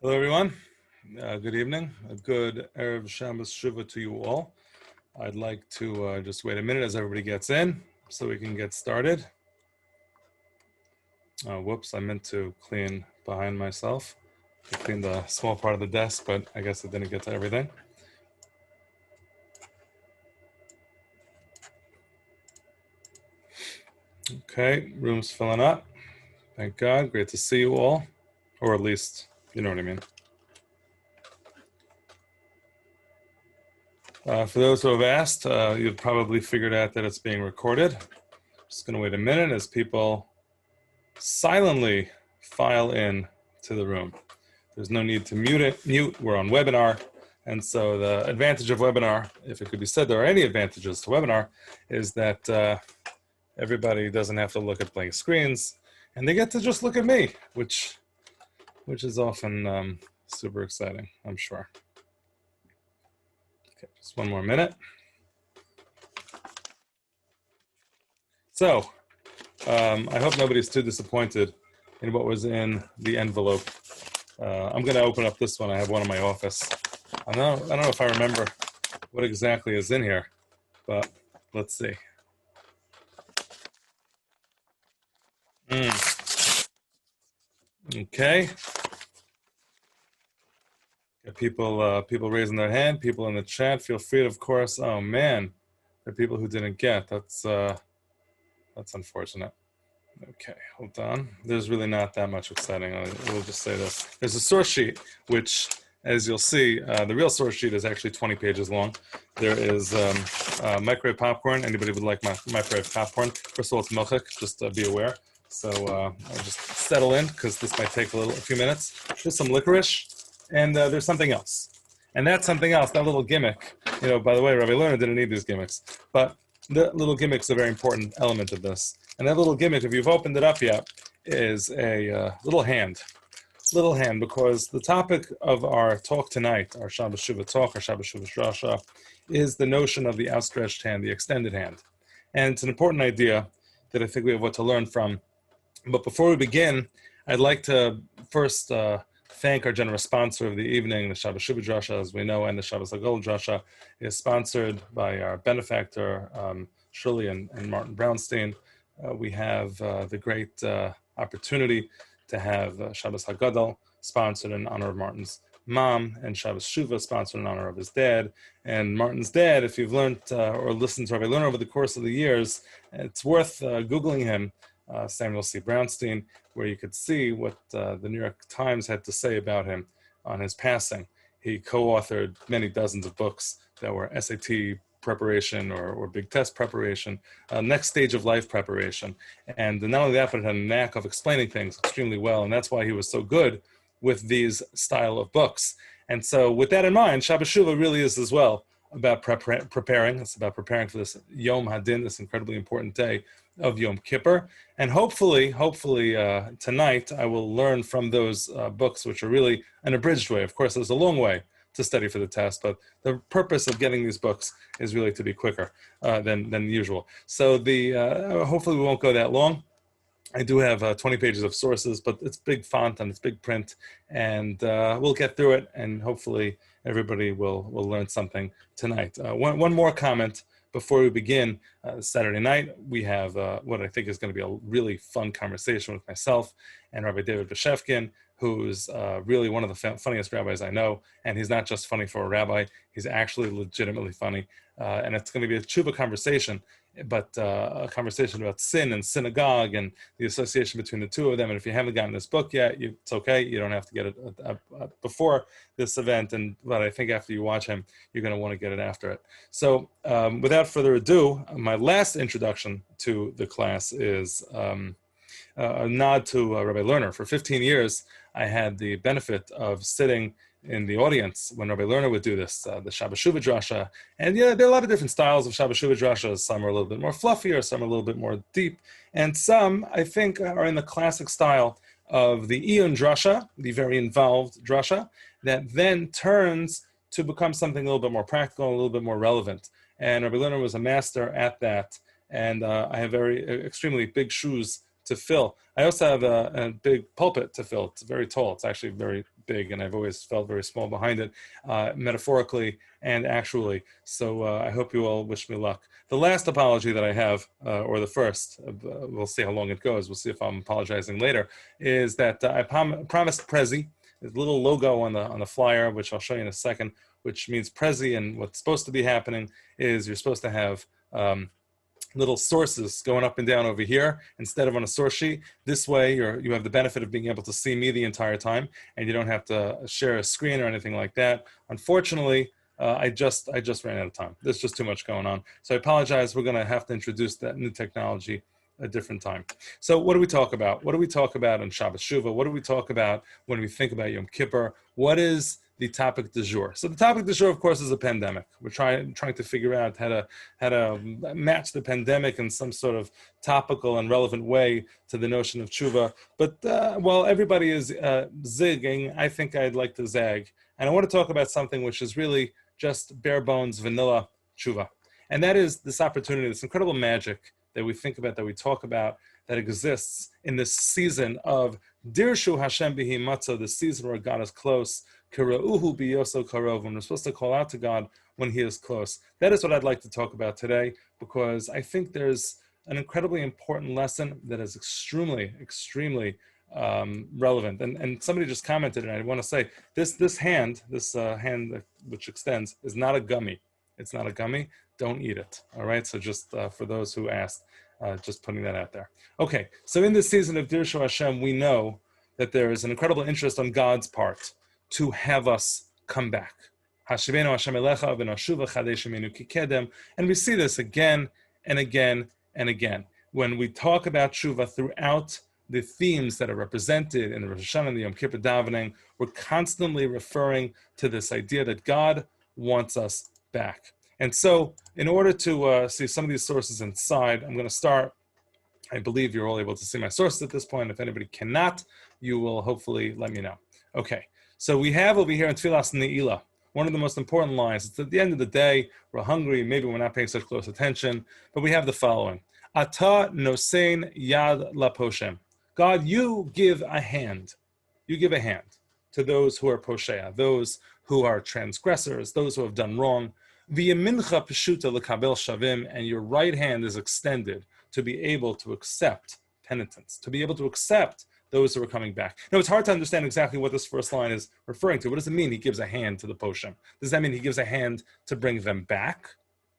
Hello, everyone. Good evening. A good Erev Shabbat Shuva to you all. I'd like to just wait a minute as everybody gets in so we can get started. Whoops, I meant to clean behind myself. I cleaned the small part of the desk, but I guess it didn't get to everything. Okay, room's filling up. Thank God. Great to see you all. Or at least, you know what I mean. For those who have asked, you've probably figured out that it's being recorded. Just going to wait a minute as people silently file in to the room. There's no need to mute. We're on webinar. And so the advantage of webinar, if it could be said there are any advantages to webinar, is that everybody doesn't have to look at blank screens and they get to just look at me, which is often super exciting, I'm sure. Okay, just one more minute. So I hope nobody's too disappointed in what was in the envelope. I'm going to open up this one. I have one in my office. I don't know if I remember what exactly is in here, but let's see. Okay. Got people raising their hand. People in the chat. Feel free to, of course. Oh man, there are people who didn't get. That's unfortunate. Okay, hold on. There's really not that much exciting. We'll just say this. There's a source sheet, which, as you'll see, the real source sheet is actually 20 pages long. There is microwave popcorn. Anybody would like microwave popcorn? First of all, it's milchik, just be aware. So I'll just settle in, because this might take a few minutes. There's some licorice, and there's something else. And that something else, that little gimmick, by the way, Rabbi Lerner didn't need these gimmicks, but the little gimmick's a very important element of this. And that little gimmick, if you've opened it up yet, is a little hand. Little hand, because the topic of our talk tonight, our Shabbat Shuva talk, our Shabbat Shuva Derasha, is the notion of the outstretched hand, the extended hand. And it's an important idea that I think we have what to learn from. But before we begin, I'd like to first thank our generous sponsor of the evening, the Shabbat Shuva Derasha, as we know, and the Shabbat Shuva Derasha is sponsored by our benefactor, Shirley and Martin Brownstein. We have the great opportunity to have Shabbos HaGadol sponsored in honor of Martin's mom, and Shabbos Shuva sponsored in honor of his dad. And Martin's dad, if you've learned or listened to Rabbi Lerner over the course of the years, it's worth Googling him, Samuel C. Brownstein, where you could see what the New York Times had to say about him on his passing. He co-authored many dozens of books that were SAT preparation or big test preparation, next stage of life preparation. And not only that, but it had a knack of explaining things extremely well. And that's why he was so good with these style of books. And so with that in mind, Shabbat Shuva really is as well about preparing. It's about preparing for this Yom Hadin, this incredibly important day of Yom Kippur. And hopefully tonight I will learn from those books, which are really an abridged way. Of course, there's a long way to study for the test, but the purpose of getting these books is really to be quicker than usual. So hopefully we won't go that long. I do have 20 pages of sources, but it's big font and it's big print, and we'll get through it, and hopefully everybody will learn something tonight. One more comment before we begin. Saturday night, we have what I think is going to be a really fun conversation with myself and Rabbi David Bashevkin, who's really one of the funniest rabbis I know. And he's not just funny for a rabbi, he's actually legitimately funny. And it's going to be a tshuva conversation, but a conversation about sin and synagogue and the association between the two of them. And if you haven't gotten this book yet, it's okay. You don't have to get it before this event. But I think after you watch him, you're going to want to get it after it. So without further ado, my last introduction to the class is a nod to Rabbi Lerner. For 15 years, I had the benefit of sitting in the audience when Rabbi Lerner would do this, the Shabbat Shuva Derasha. And there are a lot of different styles of Shabbat Shuva Derasha. Some are a little bit more fluffy, or some are a little bit more deep. And some, I think, are in the classic style of the Iyun Drasha, the very involved Drasha, that then turns to become something a little bit more practical, a little bit more relevant. And Rabbi Lerner was a master at that. And I have extremely big shoes fill. I also have a big pulpit to fill. It's very tall. It's actually very big, and I've always felt very small behind it, metaphorically and actually. So I hope you all wish me luck. The last apology that I have, or the first, we'll see how long it goes. We'll see if I'm apologizing later, is that I promised Prezi. There's a little logo on the flyer, which I'll show you in a second, which means Prezi, and what's supposed to be happening is you're supposed to have little sources going up and down over here instead of on a source sheet. This way you have the benefit of being able to see me the entire time, and you don't have to share a screen or anything like that. Unfortunately, I just ran out of time. There's just too much going on. So I apologize. We're going to have to introduce that new technology a different time. So what do we talk about? What do we talk about on Shabbat Shuva? What do we talk about when we think about Yom Kippur? What is the topic du jour? So the topic du jour, of course, is a pandemic. We're trying to figure out how to match the pandemic in some sort of topical and relevant way to the notion of tshuva. But while everybody is zigging, I think I'd like to zag. And I want to talk about something which is really just bare bones vanilla tshuva. And that is this opportunity, this incredible magic that we think about, that we talk about, that exists in this season of Dirshu Hashem Bihi Matzah, the season where God is close. Kira'uhu biyoso karov, when we're supposed to call out to God when He is close. That is what I'd like to talk about today, because I think there's an incredibly important lesson that is extremely, extremely relevant. And somebody just commented, and I want to say, this hand which extends is not a gummy. It's not a gummy. Don't eat it. All right. So just for those who asked, just putting that out there. Okay. So in this season of Dirshu Hashem, we know that there is an incredible interest on God's part to have us come back. And we see this again and again and again. When we talk about tshuva throughout the themes that are represented in the Rosh Hashanah and the Yom Kippur davening, we're constantly referring to this idea that God wants us back. And so in order to see some of these sources inside, I'm going to start. I believe you're all able to see my sources at this point. If anybody cannot, you will hopefully let me know. Okay. So we have over here in Tfilas Ne'ilah, one of the most important lines. It's at the end of the day, we're hungry, maybe we're not paying such close attention, but we have the following. Ata nosein yad laposhem. God, you give a hand. You give a hand to those who are poshea, those who are transgressors, those who have done wrong. V'yamincha peshuta l'kabel shavim, and your right hand is extended to be able to accept penitence, to be able to accept those who are coming back. Now, it's hard to understand exactly what this first line is referring to. What does it mean He gives a hand to the poshem? Does that mean He gives a hand to bring them back?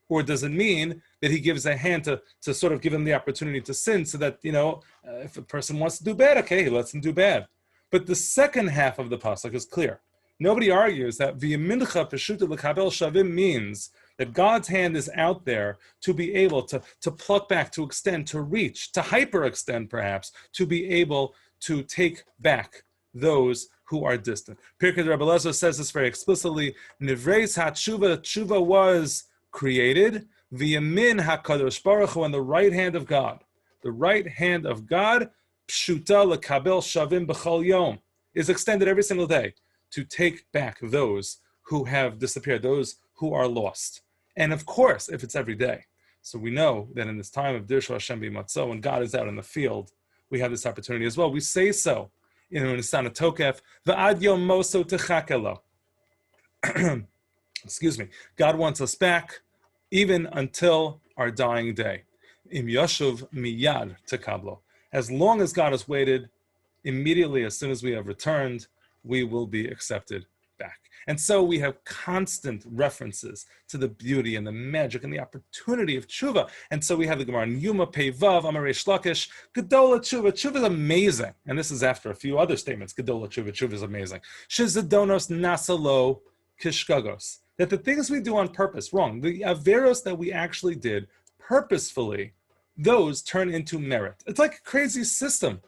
Or does it mean that He gives a hand to sort of give them the opportunity to sin so that, if a person wants to do bad, okay, He lets them do bad. But the second half of the pasuk is clear. Nobody argues that v'yamincha peshuta l'kabel shavim means that God's hand is out there to be able to pluck back, to extend, to reach, to hyperextend perhaps, to be able to take back those who are distant. Pirkei Rabbi Elazar says this very explicitly. Nivreis hatshuva, tshuva was created. V'yamin hakadosh baruch hu, on the right hand of God. The right hand of God, pshuta lekabel shavim b'chol yom, is extended every single day to take back those who have disappeared, those who are lost. And of course, if it's every day. So we know that in this time of Dirshu Hashem b'matzah, when God is out in the field, we have this opportunity as well. We say so in Nisana Tokef, V'ad yom moso techakelo. Excuse me. God wants us back even until our dying day. Im yashuv miyad tekablo. As long as God has waited, immediately as soon as we have returned, we will be accepted back. And so we have constant references to the beauty and the magic and the opportunity of tshuva. And so we have the Gemara in Yuma Peivav, Amarei Shlakish, Gedola tshuva. Tshuva is amazing. And this is after a few other statements. Gedola tshuva, tshuva is amazing. Shizadonos nasalo kishkagos. That the things we do on purpose, wrong, the averos that we actually did purposefully, those turn into merit. It's like a crazy system,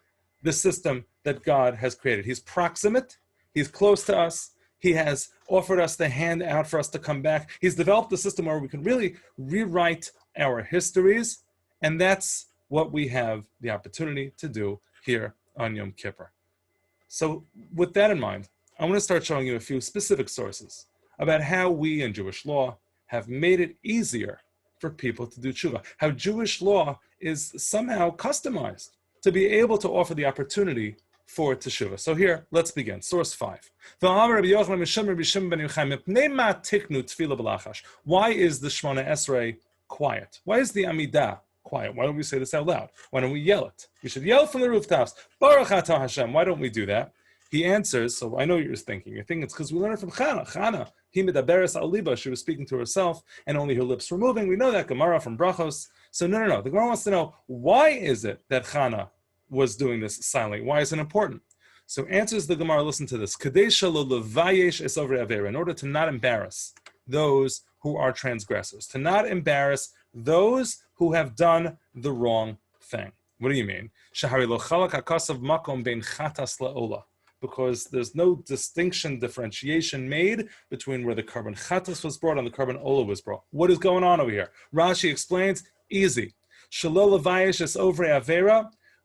the system that God has created. He's proximate. He's close to us. He has offered us the hand out for us to come back. He's developed a system where we can really rewrite our histories, and that's what we have the opportunity to do here on Yom Kippur. So with that in mind, I want to start showing you a few specific sources about how we in Jewish law have made it easier for people to do tshuva, how Jewish law is somehow customized to be able to offer the opportunity for Teshuva. So here, let's begin. Source 5. Why is the Shemona Esrei quiet? Why is the Amidah quiet? Why don't we say this out loud? Why don't we yell it? We should yell from the rooftops. Baruch atah Hashem. Why don't we do that? He answers, so I know what you're thinking. You're thinking it's because we learned it from Chana. Chana, he medaberes al liba. She was speaking to herself, and only her lips were moving. We know that Gemara from Brachos. So no. The Gemara wants to know, why is it that Chana was doing this silently? Why is it important? So answers the Gemara, listen to this. In order to not embarrass those who are transgressors, to not embarrass those who have done the wrong thing. What do you mean? Because there's no differentiation made between where the carbon chatas was brought and the carbon ola was brought. What is going on over here? Rashi explains, easy.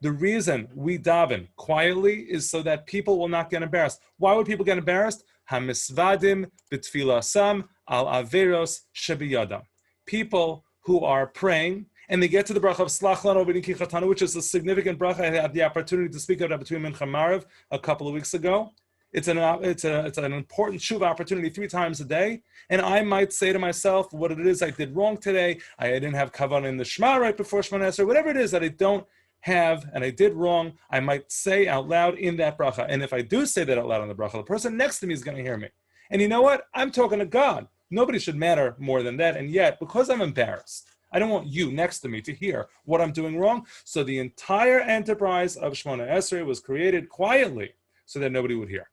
The reason we daven quietly is so that people will not get embarrassed. Why would people get embarrassed? Hamisvadim b'tfilasam al averos shebiyadam. People who are praying and they get to the bracha of Slach Lanu B'Niki Chatanu, which is a significant bracha. I had the opportunity to speak about between Mincha and Marav a couple of weeks ago. It's an important Shuva opportunity 3 times a day. And I might say to myself what it is I did wrong today. I didn't have kavanah in the Shema right before Shemona Esrei. Whatever it is that I don't have and I did wrong, I might say out loud in that bracha. And if I do say that out loud on the bracha, the person next to me is going to hear me. And you know what? I'm talking to God. Nobody should matter more than that. And yet, because I'm embarrassed, I don't want you next to me to hear what I'm doing wrong. So the entire enterprise of Shemona Esrei was created quietly so that nobody would hear.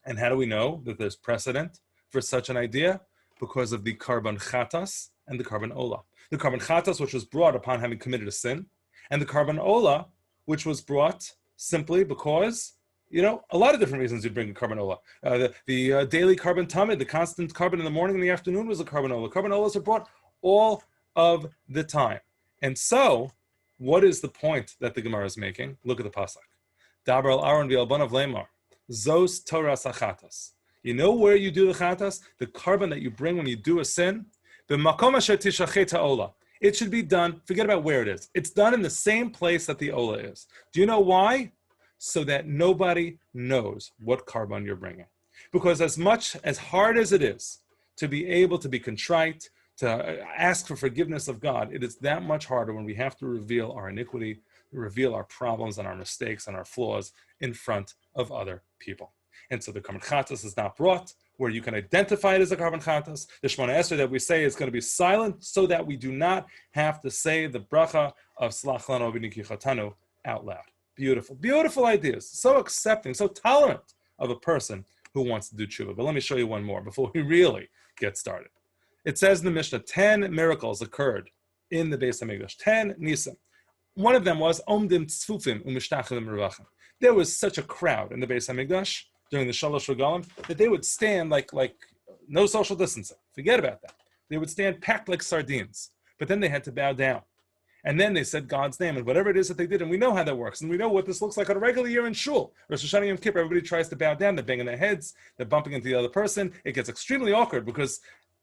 And how do we know that there's precedent for such an idea? Because of the carbon chatas and the carbon ola. The carbon chatas, which was brought upon having committed a sin, and the carbon ola, which was brought simply because, a lot of different reasons you'd bring a carbon ola. The daily carbon tamid, the constant carbon in the morning and the afternoon was a carbon ola. Carbon olas are brought all of the time. And so, what is the point that the Gemara is making? Look at the pasuk. Dabar al Aaron v'albanav lemar. Zos Torah sachatas. You know where you do the chatas? The carbon that you bring when you do a sin? B'makom asher tishachet ha'ola. It should be done, forget about where it is. It's done in the same place that the ola is. Do you know why? So that nobody knows what carbon you're bringing. Because as hard as it is to be able to be contrite, to ask for forgiveness of God, it is that much harder when we have to reveal our iniquity, reveal our problems and our mistakes and our flaws in front of other people. And so the carbon chatas is not brought where you can identify it as a carbon chatas. The Shemona Esrei that we say is going to be silent so that we do not have to say the bracha of Slach Lanu B'Niki Chatanu out loud. Beautiful, beautiful ideas. So accepting, so tolerant of a person who wants to do tshuva. But let me show you one more before we really get started. It says in the Mishnah, 10 miracles occurred in the Beis HaMikdash, 10 nisim. One of them was Omdim Tzfufim U'Mishtachim Revachim. There was such a crowd in the Beis HaMikdash during the Shalosh Regalim that they would stand like no social distancing. Forget about that. They would stand packed like sardines. But then they had to bow down. And then they said God's name and whatever it is that they did. And we know how that works. And we know what this looks like on a regular year in Shul. Rosh Hashanah Yom Kippur, everybody tries to bow down. They're banging their heads. They're bumping into the other person. It gets extremely awkward because,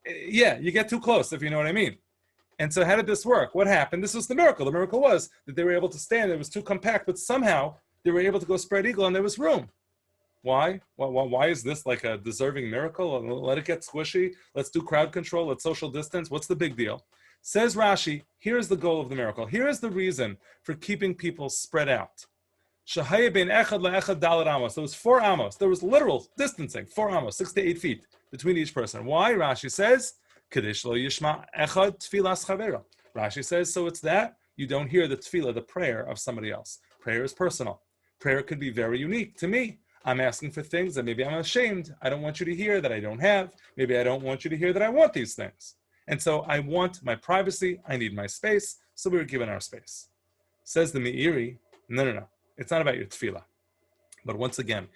you get too close, if you know what I mean. And so how did this work? What happened? This was the miracle. The miracle was that they were able to stand. It was too compact, but somehow they were able to go spread eagle and there was room. Why? Why is this like a deserving miracle? Let it get squishy. Let's do crowd control. Let's social distance. What's the big deal? Says Rashi, here's the goal of the miracle. Here is the reason for keeping people spread out. Shahaya ben echad le'echad dalet amos. There was 4 amos. There was literal distancing, 4 amos, 6 to 8 feet between each person. Why? Rashi says, Kadesh lo yishma echad tfilas chavera. Rashi says, so it's that you don't hear the tefillah, the prayer of somebody else. Prayer is personal. Prayer could be very unique to me. I'm asking for things that maybe I'm ashamed. I don't want you to hear that I don't have. Maybe I don't want you to hear that I want these things. And so I want my privacy. I need my space. So we were given our space. Says the Meiri, no. It's not about your tefillah. But once again,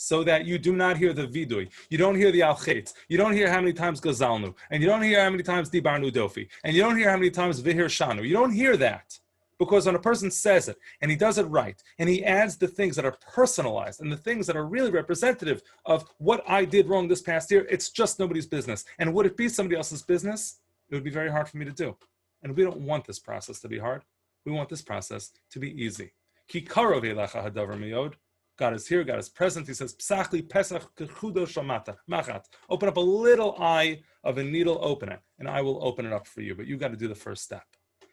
so that you do not hear the vidui. You don't hear the al-chetz. You don't hear how many times gazalnu. And you don't hear how many times dibarnu dofi. And you don't hear how many times vihir shanu. You don't hear that. Because when a person says it, and he does it right, and he adds the things that are personalized, and the things that are really representative of what I did wrong this past year, it's just nobody's business. And would it be somebody else's business? It would be very hard for me to do. And we don't want this process to be hard. We want this process to be easy. Ki karov elecha hadavar miyod. God is here, God is present. He says, Psachli pesach kechudo shamata, machat. Open up a little eye of a needle, open it, and I will open it up for you. But you got to do the first step.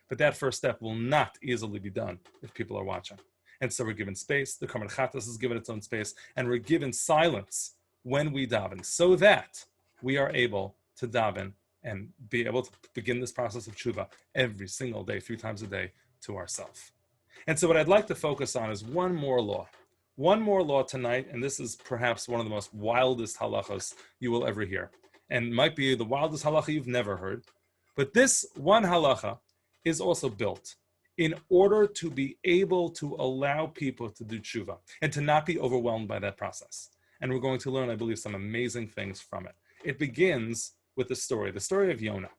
But that first step will not easily be done if people are watching. And so we're given space. The Karman Chatas is given its own space. And we're given silence when we daven, so that we are able to daven and be able to begin this process of tshuva every single day, 3 times a day, to ourselves. And so what I'd like to focus on is one more law. One more law tonight, and this is perhaps one of the most wildest halachos you will ever hear. And might be the wildest halacha you've never heard. But this one halacha is also built in order to be able to allow people to do tshuva and to not be overwhelmed by that process. And we're going to learn, I believe, some amazing things from it. It begins with the story of Yonah.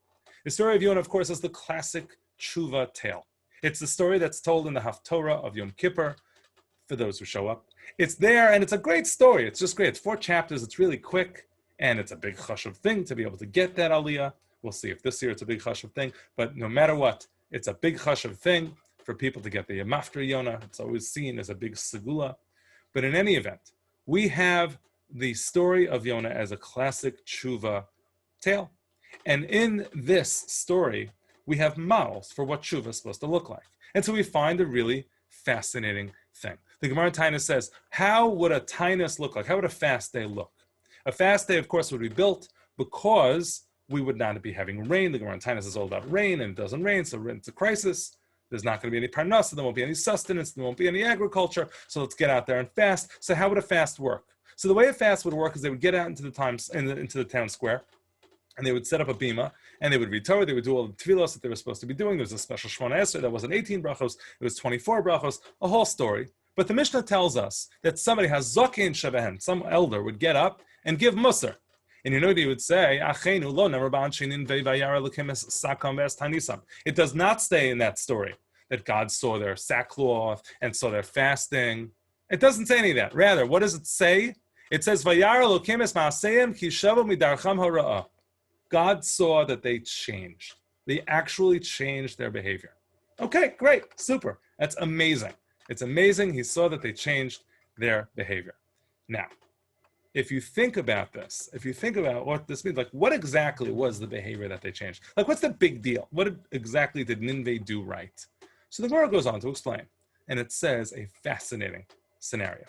The story of Yonah, of course, is the classic tshuva tale. It's the story that's told in the Haftorah of Yom Kippur, for those who show up. It's there, and it's a great story. It's just great. It's 4 chapters. It's really quick, and it's a big chashuv thing to be able to get that aliyah. We'll see if this year it's a big chashuv thing, but no matter what, it's a big chashuv thing for people to get the Yamafter Yonah. It's always seen as a big segula. But in any event, we have the story of Yonah as a classic tshuva tale. And in this story, we have models for what tshuva is supposed to look like. And so we find a really fascinating thing. The Gemara in Tainus says, how would a Tainus look like? How would a fast day look? A fast day, of course, would be built because we would not be having rain. The Gemara in Tainus is all about rain, and it doesn't rain, so it's a crisis. There's not going to be any parnasa, there won't be any sustenance, there won't be any agriculture, so let's get out there and fast. So how would a fast work? So the way a fast would work is they would get out into the town square, and they would set up a bima, and they would read Torah, they would do all the tefillos that they were supposed to be doing. There was a special Shemona Esrei that wasn't 18 brachos, it was 24 brachos, a whole story. But the Mishnah tells us that somebody has zokein shebehen, some elder would get up and give musar. And you know what he would say? It does not stay in that story that God saw their sackcloth and saw their fasting. It doesn't say any of that. Rather, what does it say? It says, God saw that they changed. They actually changed their behavior. Okay, great, super. That's amazing. It's amazing. He saw that they changed their behavior. Now, if you think about this, if you think about what this means, like what exactly was the behavior that they changed? Like what's the big deal? What exactly did Nineveh do right? So the Gemara goes on to explain, and it says a fascinating scenario.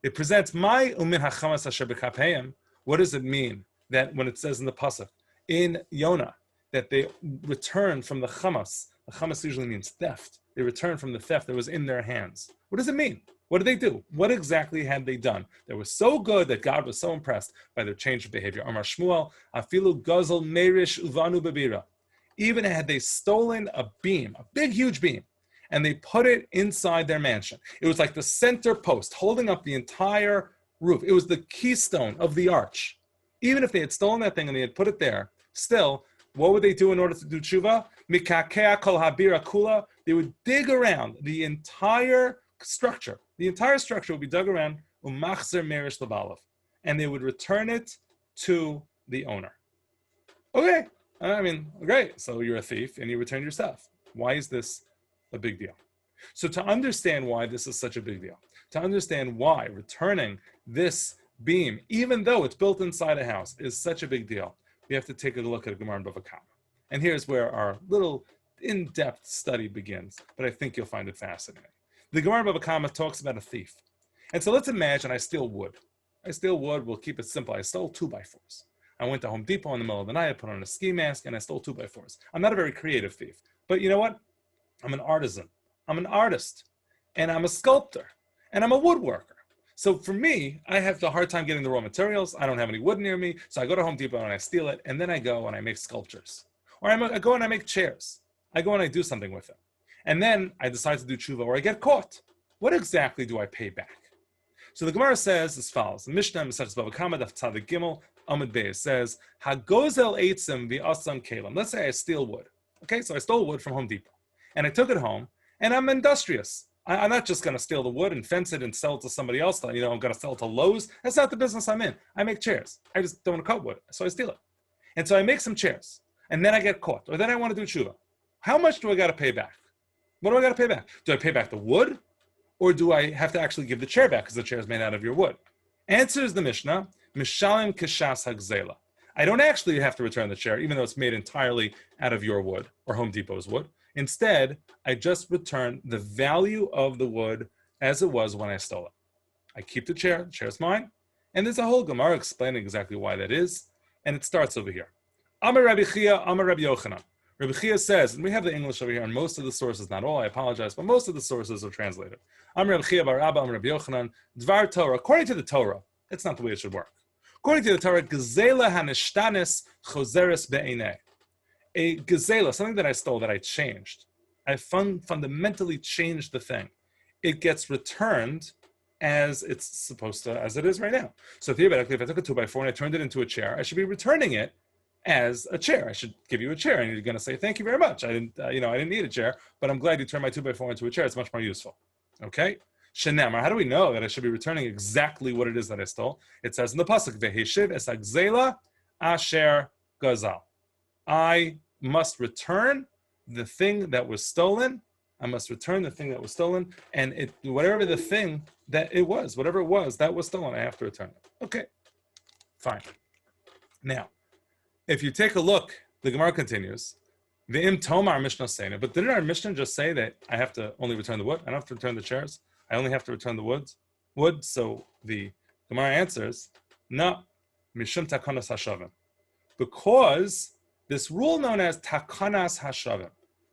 It presents my umin hachamas asher b'kapeim. What does it mean that when it says in the pasuk in Yonah that they returned from the chamas? The chamas usually means theft. They returned from the theft that was in their hands. What does it mean? What did they do? What exactly had they done that was so good that God was so impressed by their change of behavior? Amar Shmuel, afilu gazel merish uvanu bebira. Even had they stolen a beam, a big, huge beam, and they put it inside their mansion. It was like the center post holding up the entire roof. It was the keystone of the arch. Even if they had stolen that thing and they had put it there, still, what would they do in order to do tshuva? Mikakea kol habira kula. They would dig around the entire structure. The entire structure would be dug around, umachzer merish labalav, and they would return it to the owner. Okay, I mean, great. So you're a thief and you return your stuff. Why is this a big deal? So to understand why this is such a big deal, to understand why returning this beam, even though it's built inside a house, is such a big deal, we have to take a look at a Gemara in Bava Kama. And here's where our little in-depth study begins, but I think you'll find it fascinating. The Gemara in Bava Kama talks about a thief. And so let's imagine I steal wood. We'll keep it simple. I stole 2x4s. I went to Home Depot in the middle of the night, I put on a ski mask, and I stole 2x4s. I'm not a very creative thief, but you know what? I'm an artisan. I'm an artist, and I'm a sculptor, and I'm a woodworker. So for me, I have a hard time getting the raw materials. I don't have any wood near me, so I go to Home Depot and I steal it, and then I go and I make sculptures. Or I go and I make chairs. I go and I do something with it. And then I decide to do tshuva, or I get caught. What exactly do I pay back? So the Gemara says as follows. The Mishnah in Masechtas Bava Kama Daf Tzadik Gimel Amud Beis says, Hagozel eitzim v'asam kelim. Let's say I steal wood. Okay, so I stole wood from Home Depot. And I took it home, and I'm industrious. I'm not just going to steal the wood and fence it and sell it to somebody else. I'm going to sell it to Lowe's. That's not the business I'm in. I make chairs. I just don't want to cut wood, so I steal it. And so I make some chairs, and then I get caught, or then I want to do tshuva. how much do I got to pay back? What do I got to pay back? Do I pay back the wood? Or do I have to actually give the chair back because the chair is made out of your wood? Answers the Mishnah, Mishalim Kishas Hagzela. I don't actually have to return the chair, even though it's made entirely out of your wood or Home Depot's wood. Instead, I just return the value of the wood as it was when I stole it. I keep the chair's mine, and there's a whole Gemara explaining exactly why that is, and it starts over here. Amar Rabbi Chia, Amar Rabbi Yochanan. Rabbi Chia says, and we have the English over here, and most of the sources, not all, I apologize, but most of the sources are translated. Amar Rabbi Chia bar Abba, Amar Rabbi Yochanan, Dvar Torah. According to the Torah, it's not the way it should work. According to the Torah, Gezela haneshtanes chozeres be'eineh. A gezela, something that I stole, that I changed. I fundamentally changed the thing. It gets returned as it's supposed to, as it is right now. So theoretically, if I took a 2x4 and I turned it into a chair, I should be returning it as a chair. I should give you a chair, and you're going to say, "Thank you very much. I didn't need a chair, but I'm glad you turned my 2x4 into a chair. It's much more useful." Okay. Shenemar. How do we know that I should be returning exactly what it is that I stole? It says in the pasuk, "Veheshiv es hagzela asher gazal." I must return the thing that was stolen. I must return the thing that was stolen, and whatever the thing that it was, whatever it was that was stolen, I have to return it. Okay, fine. Now, if you take a look, the Gemara continues. The im tomar Mishnah saying, but didn't our Mishnah just say that I have to only return the wood? I don't have to return the chairs. I only have to return the wood. So the Gemara answers, no, mishum Takanat HaShavim, because this rule known as Takanat HaShavim.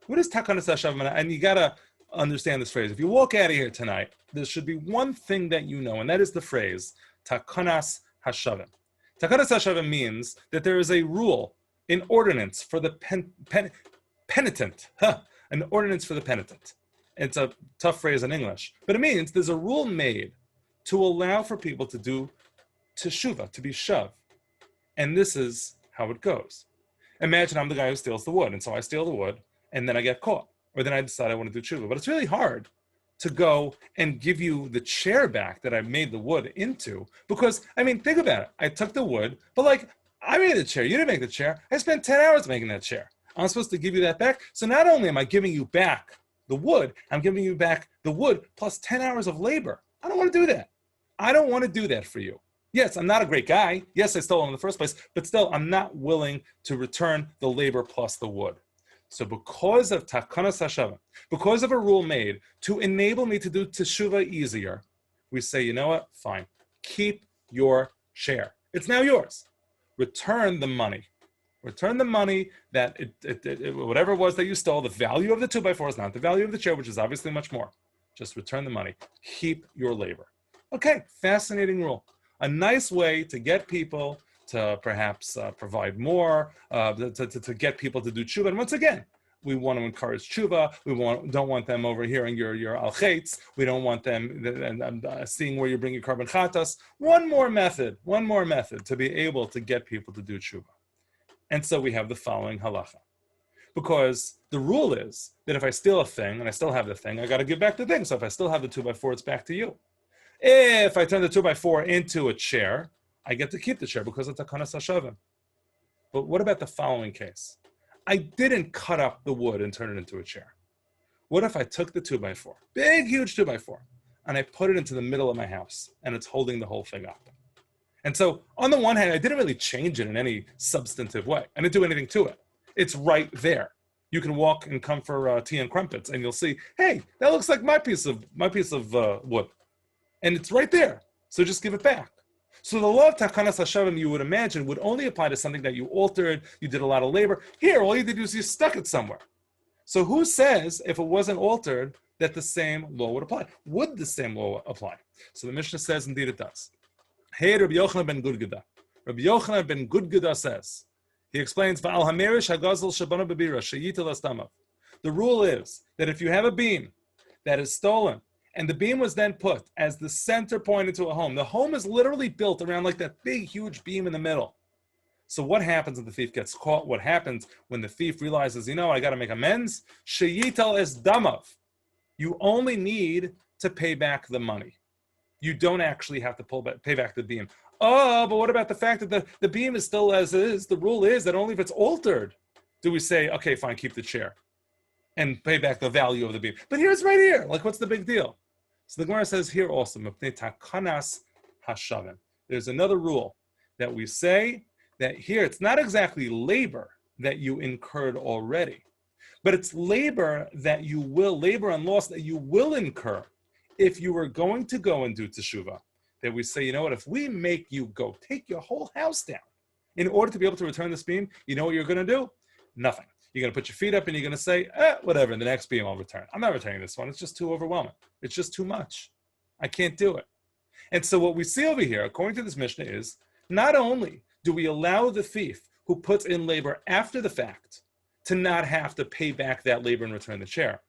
What is Takanat HaShavim? And you gotta understand this phrase. If you walk out of here tonight, there should be one thing that you know, and that is the phrase Takanat HaShavim. Takanat HaShavim means that there is a rule, an ordinance for the penitent. An ordinance for the penitent. It's a tough phrase in English, but it means there's a rule made to allow for people to do Teshuva, to be shav. And this is how it goes. Imagine I'm the guy who steals the wood, and so I steal the wood, and then I get caught, or then I decide I want to do Teshuva. But it's really hard to go and give you the chair back that I made the wood into, because, I mean, think about it. I took the wood, but I made the chair. You didn't make the chair. I spent 10 hours making that chair. I'm supposed to give you that back. So not only am I giving you back the wood, I'm giving you back the wood plus 10 hours of labor. I don't want to do that. I don't want to do that for you. Yes, I'm not a great guy. Yes, I stole it in the first place, but still, I'm not willing to return the labor plus the wood. So because of Takanat HaShavim, because of a rule made to enable me to do Teshuva easier, we say, you know what? Fine. Keep your chair. It's now yours. Return the money. Return the money that whatever it was that you stole, the value of the 2x4 is not the value of the chair, which is obviously much more. Just return the money. Keep your labor. Okay, fascinating rule. A nice way to get people to perhaps provide more, to get people to do tshuva. And once again, we want to encourage tshuva. We don't want them over hearing your al-chaitz. We don't want them seeing where you bring your carbon chatas. One more method to be able to get people to do tshuva. And so we have the following halacha. Because the rule is that if I steal a thing and I still have the thing, I got to give back the thing. So if I still have the 2x4, it's back to you. If I turn the 2x4 into a chair, I get to keep the chair because of Takanat HaShavim. But what about the following case? I didn't cut up the wood and turn it into a chair. What if I took the 2x4, big, huge 2x4, and I put it into the middle of my house and it's holding the whole thing up? And so on the one hand, I didn't really change it in any substantive way. I didn't do anything to it. It's right there. You can walk and come for tea and crumpets and you'll see, hey, that looks like my piece of wood. And it's right there. So just give it back. So the law of Takanat HaShavim, you would imagine, would only apply to something that you altered, you did a lot of labor. Here, all you did was you stuck it somewhere. So who says, if it wasn't altered, that the same law would apply? Would the same law apply? So the Mishnah says, indeed it does. Hey, Rabbi Yochanan ben Gudgada. Rabbi Yochanan ben Gudgada says, he explains, the rule is that if you have a beam that is stolen, and the beam was then put as the center point into a home, the home is literally built around like that big, huge beam in the middle. So what happens when the thief gets caught? What happens when the thief realizes, I got to make amends? Sheyital es damav. You only need to pay back the money. You don't actually have to pay back the beam. Oh, but what about the fact that the beam is still as is? The rule is that only if it's altered do we say, okay, fine, keep the chair. and pay back the value of the beam. But here's right here. Like, what's the big deal? So the Gemara says here also, Takanat HaShavim. There's another rule that we say that here it's not exactly labor that you incurred already, but it's labor and loss that you will incur if you were going to go and do Teshuva. That we say, you know what, if we make you go take your whole house down in order to be able to return this beam, you know what you're going to do? Nothing. You're going to put your feet up and you're going to say, whatever, the next beam I'll return. I'm not returning this one. It's just too overwhelming. It's just too much. I can't do it. And so what we see over here, according to this Mishnah, is not only do we allow the thief who puts in labor after the fact to not have to pay back that labor and return the chair,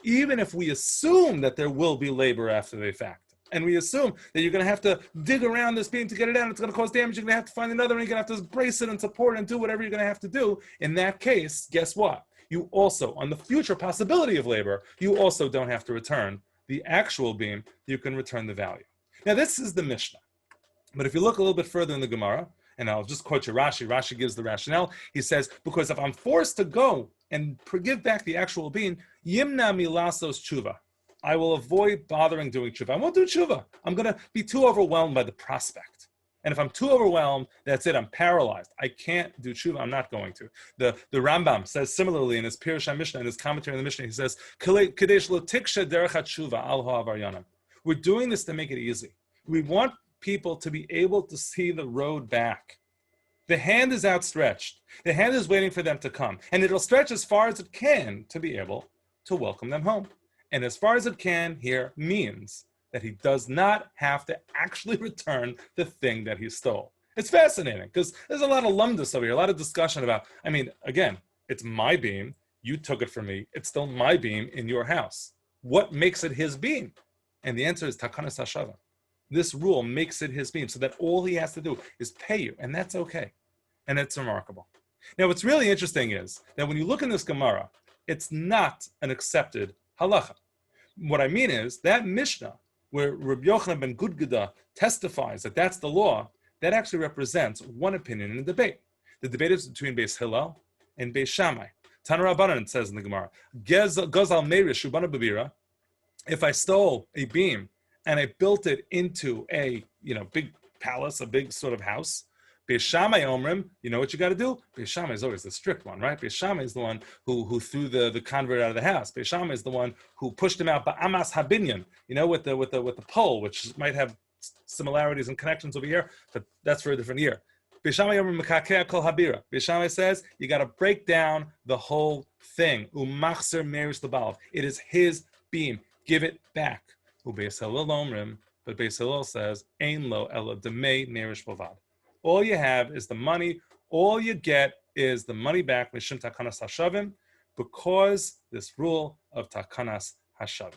even if we assume that there will be labor after the fact, and we assume that you're going to have to dig around this beam to get it out, it's going to cause damage, you're going to have to find another, and you're going to have to brace it and support it and do whatever you're going to have to do. In that case, guess what? You also, on the future possibility of labor, you also don't have to return the actual beam. You can return the value. Now, this is the Mishnah. But if you look a little bit further in the Gemara, and I'll just quote you Rashi. Rashi gives the rationale. He says, because if I'm forced to go and give back the actual beam, yimna milasos tshuva. I will avoid bothering doing tshuva. I won't do tshuva. I'm going to be too overwhelmed by the prospect. And if I'm too overwhelmed, that's it. I'm paralyzed. I can't do tshuva. I'm not going to. The Rambam says similarly in his Pirush HaMishnah, in his commentary on the Mishnah, he says, Kadesh lo tiksha derech tshuva al ha'avaryanim. We're doing this to make it easy. We want people to be able to see the road back. The hand is outstretched. The hand is waiting for them to come. And it'll stretch as far as it can to be able to welcome them home. And as far as it can here means that he does not have to actually return the thing that he stole. It's fascinating because there's a lot of lumdus over here, a lot of discussion about, again, it's my beam. You took it from me. It's still my beam in your house. What makes it his beam? And the answer is Takanat HaShavim. This rule makes it his beam so that all he has to do is pay you, and that's okay. And it's remarkable. Now, what's really interesting is that when you look in this Gemara, it's not an accepted halacha. What I mean is that Mishnah, where Rabbi Yochanan ben Gudgada testifies that that's the law, that actually represents one opinion in the debate. The debate is between Beis Hillel and Beis Shammai. Tana Rabbanan, it says in the Gemara, Gazal Meirish Shubana Babira, if I stole a beam and I built it into a big palace, a big sort of house, Beis Shammai Omrim, you know what you got to do? Beis Shammai is always the strict one, right? Beis Shammai is the one who threw the convert out of the house. Beis Shammai is the one who pushed him out ba'amas habinyan, with the pole, which might have similarities and connections over here, but that's for a different year. Beis Shammai Omrim mekakea kol habira. Beis Shammai says you got to break down the whole thing. Umachzer meirish lebalav. It is his beam. Give it back. Beis Hillel Omrim, but Beis Hillel says ein lo ela demei meirish bavad. All you have is the money. All you get is the money back, Mishum Takanat HaShavim, because this rule of Takanat HaShavim.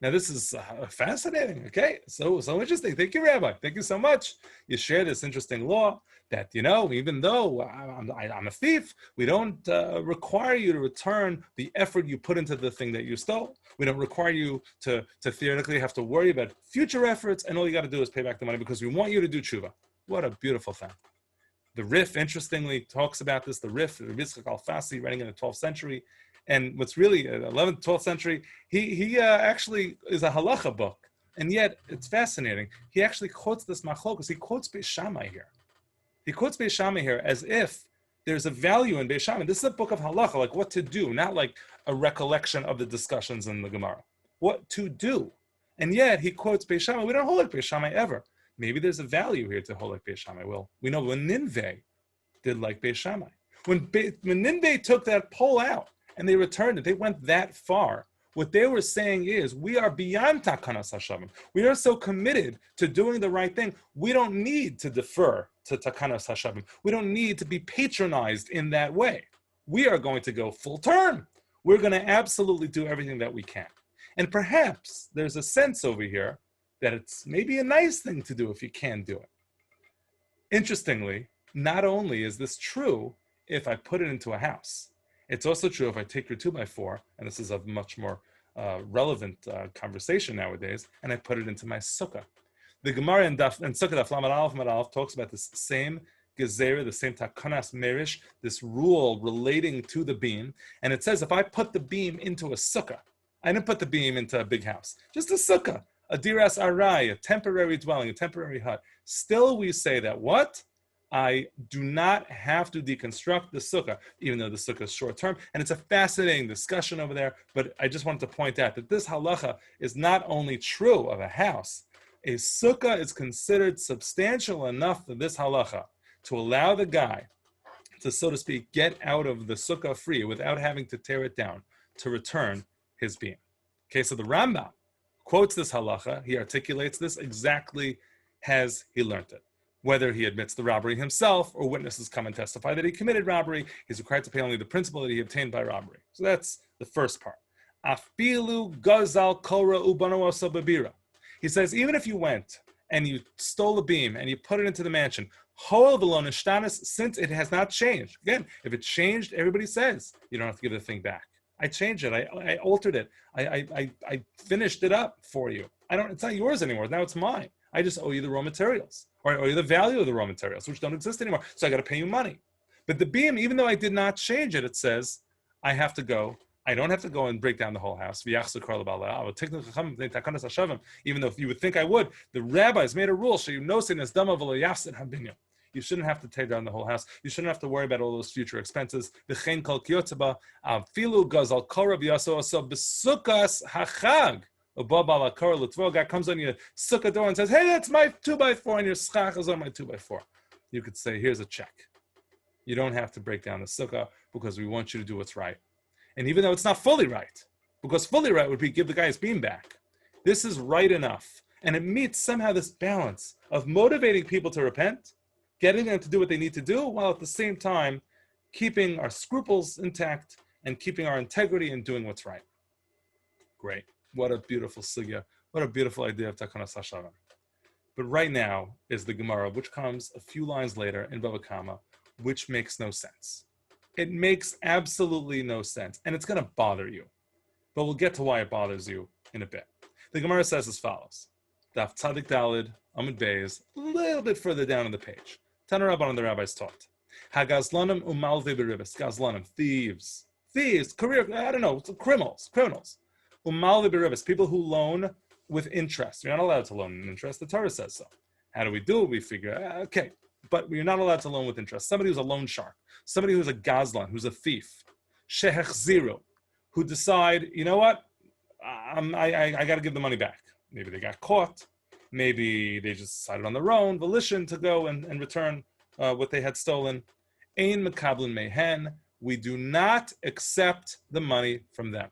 Now, this is fascinating, okay? So interesting. Thank you, Rabbi. Thank you so much. You share this interesting law that, even though I'm a thief, we don't require you to return the effort you put into the thing that you stole. We don't require you to theoretically have to worry about future efforts, and all you got to do is pay back the money because we want you to do tshuva. What a beautiful thing. The Rif, interestingly, talks about this. The Rif, Rabbi Yitzchak Alfasi, writing in the 12th century. And what's really 11th, 12th century, he actually is a halacha book. And yet, it's fascinating. He actually quotes this machlokus. He quotes Beis Shammai here. He quotes Beis Shammai here as if there's a value in Beis Shammai. This is a book of halacha, like what to do, not like a recollection of the discussions in the Gemara. What to do. And yet, he quotes Beis Shammai. We don't hold like Beis Shammai ever. Maybe there's a value here to hold like Beis Shammai. Well, we know when Ninveh did like Beis Shammai. When Ninveh took that pole out and they returned it, they went that far. What they were saying is, we are beyond Takanat HaShavim. We are so committed to doing the right thing, we don't need to defer to Takanat HaShavim. We don't need to be patronized in that way. We are going to go full term. We're going to absolutely do everything that we can. And perhaps there's a sense over here that it's maybe a nice thing to do if you can do it. Interestingly, not only is this true if I put it into a house, it's also true if I take your 2x4, and this is a much more relevant conversation nowadays, and I put it into my sukkah. The Gemara in Sukkah Daf Lamed Aleph talks about this same gezerah, the same takanas merish, this rule relating to the beam. And it says if I put the beam into a sukkah, I didn't put the beam into a big house, just a sukkah, a diras arai, a temporary dwelling, a temporary hut. Still, we say that what? I do not have to deconstruct the sukkah, even though the sukkah is short term. And it's a fascinating discussion over there. But I just wanted to point out that this halacha is not only true of a house. A sukkah is considered substantial enough for this halacha to allow the guy to, so to speak, get out of the sukkah free without having to tear it down to return his beam. Okay, so the Rambam quotes this halacha. He articulates this exactly as he learned it. Whether he admits the robbery himself or witnesses come and testify that he committed robbery, he's required to pay only the principal that he obtained by robbery. So that's the first part. Afilu gazal kora ubano asababira. He says, even if you went and you stole a beam and you put it into the mansion, since it has not changed. Again, if it changed, everybody says you don't have to give the thing back. I changed it. I altered it. I finished it up for you. It's not yours anymore. Now it's mine. I just owe you the raw materials, or I owe you the value of the raw materials, which don't exist anymore. So I got to pay you money. But the beam, even though I did not change it, it says I have to go. I don't have to go and break down the whole house. Even though you would think I would, the rabbis made a rule. You shouldn't have to tear down the whole house. You shouldn't have to worry about all those future expenses. A guy comes on your sukkah door and says, hey, that's my 2x4, and your schach is on my 2x4. You could say, here's a check. You don't have to break down the sukkah because we want you to do what's right. And even though it's not fully right, because fully right would be give the guy his beam back, this is right enough. And it meets somehow this balance of motivating people to repent, getting them to do what they need to do, while at the same time keeping our scruples intact and keeping our integrity and doing what's right. Great. What a beautiful sugya. What a beautiful idea of Takanat HaShavim. But right now is the Gemara, which comes a few lines later in Bava Kama, which makes no sense. It makes absolutely no sense. And it's going to bother you. But we'll get to why it bothers you in a bit. The Gemara says as follows. Daf Tzadik Dalid, Amud Beis, a little bit further down on the page. Tana Rabbanan, the rabbis taught. Hagazlanim umalve beribis. Gazlanim, thieves, criminals. Umalve beribis, people who loan with interest. You're not allowed to loan with interest. The Torah says so. How do we do it? We figure, okay, but you're not allowed to loan with interest. Somebody who's a loan shark, somebody who's a gazlan, who's a thief, shehechziru, who decide, you know what, I got to give the money back. Maybe they got caught. Maybe they just decided on their own volition to go and return what they had stolen. Ein mekablin mehen. We do not accept the money from them.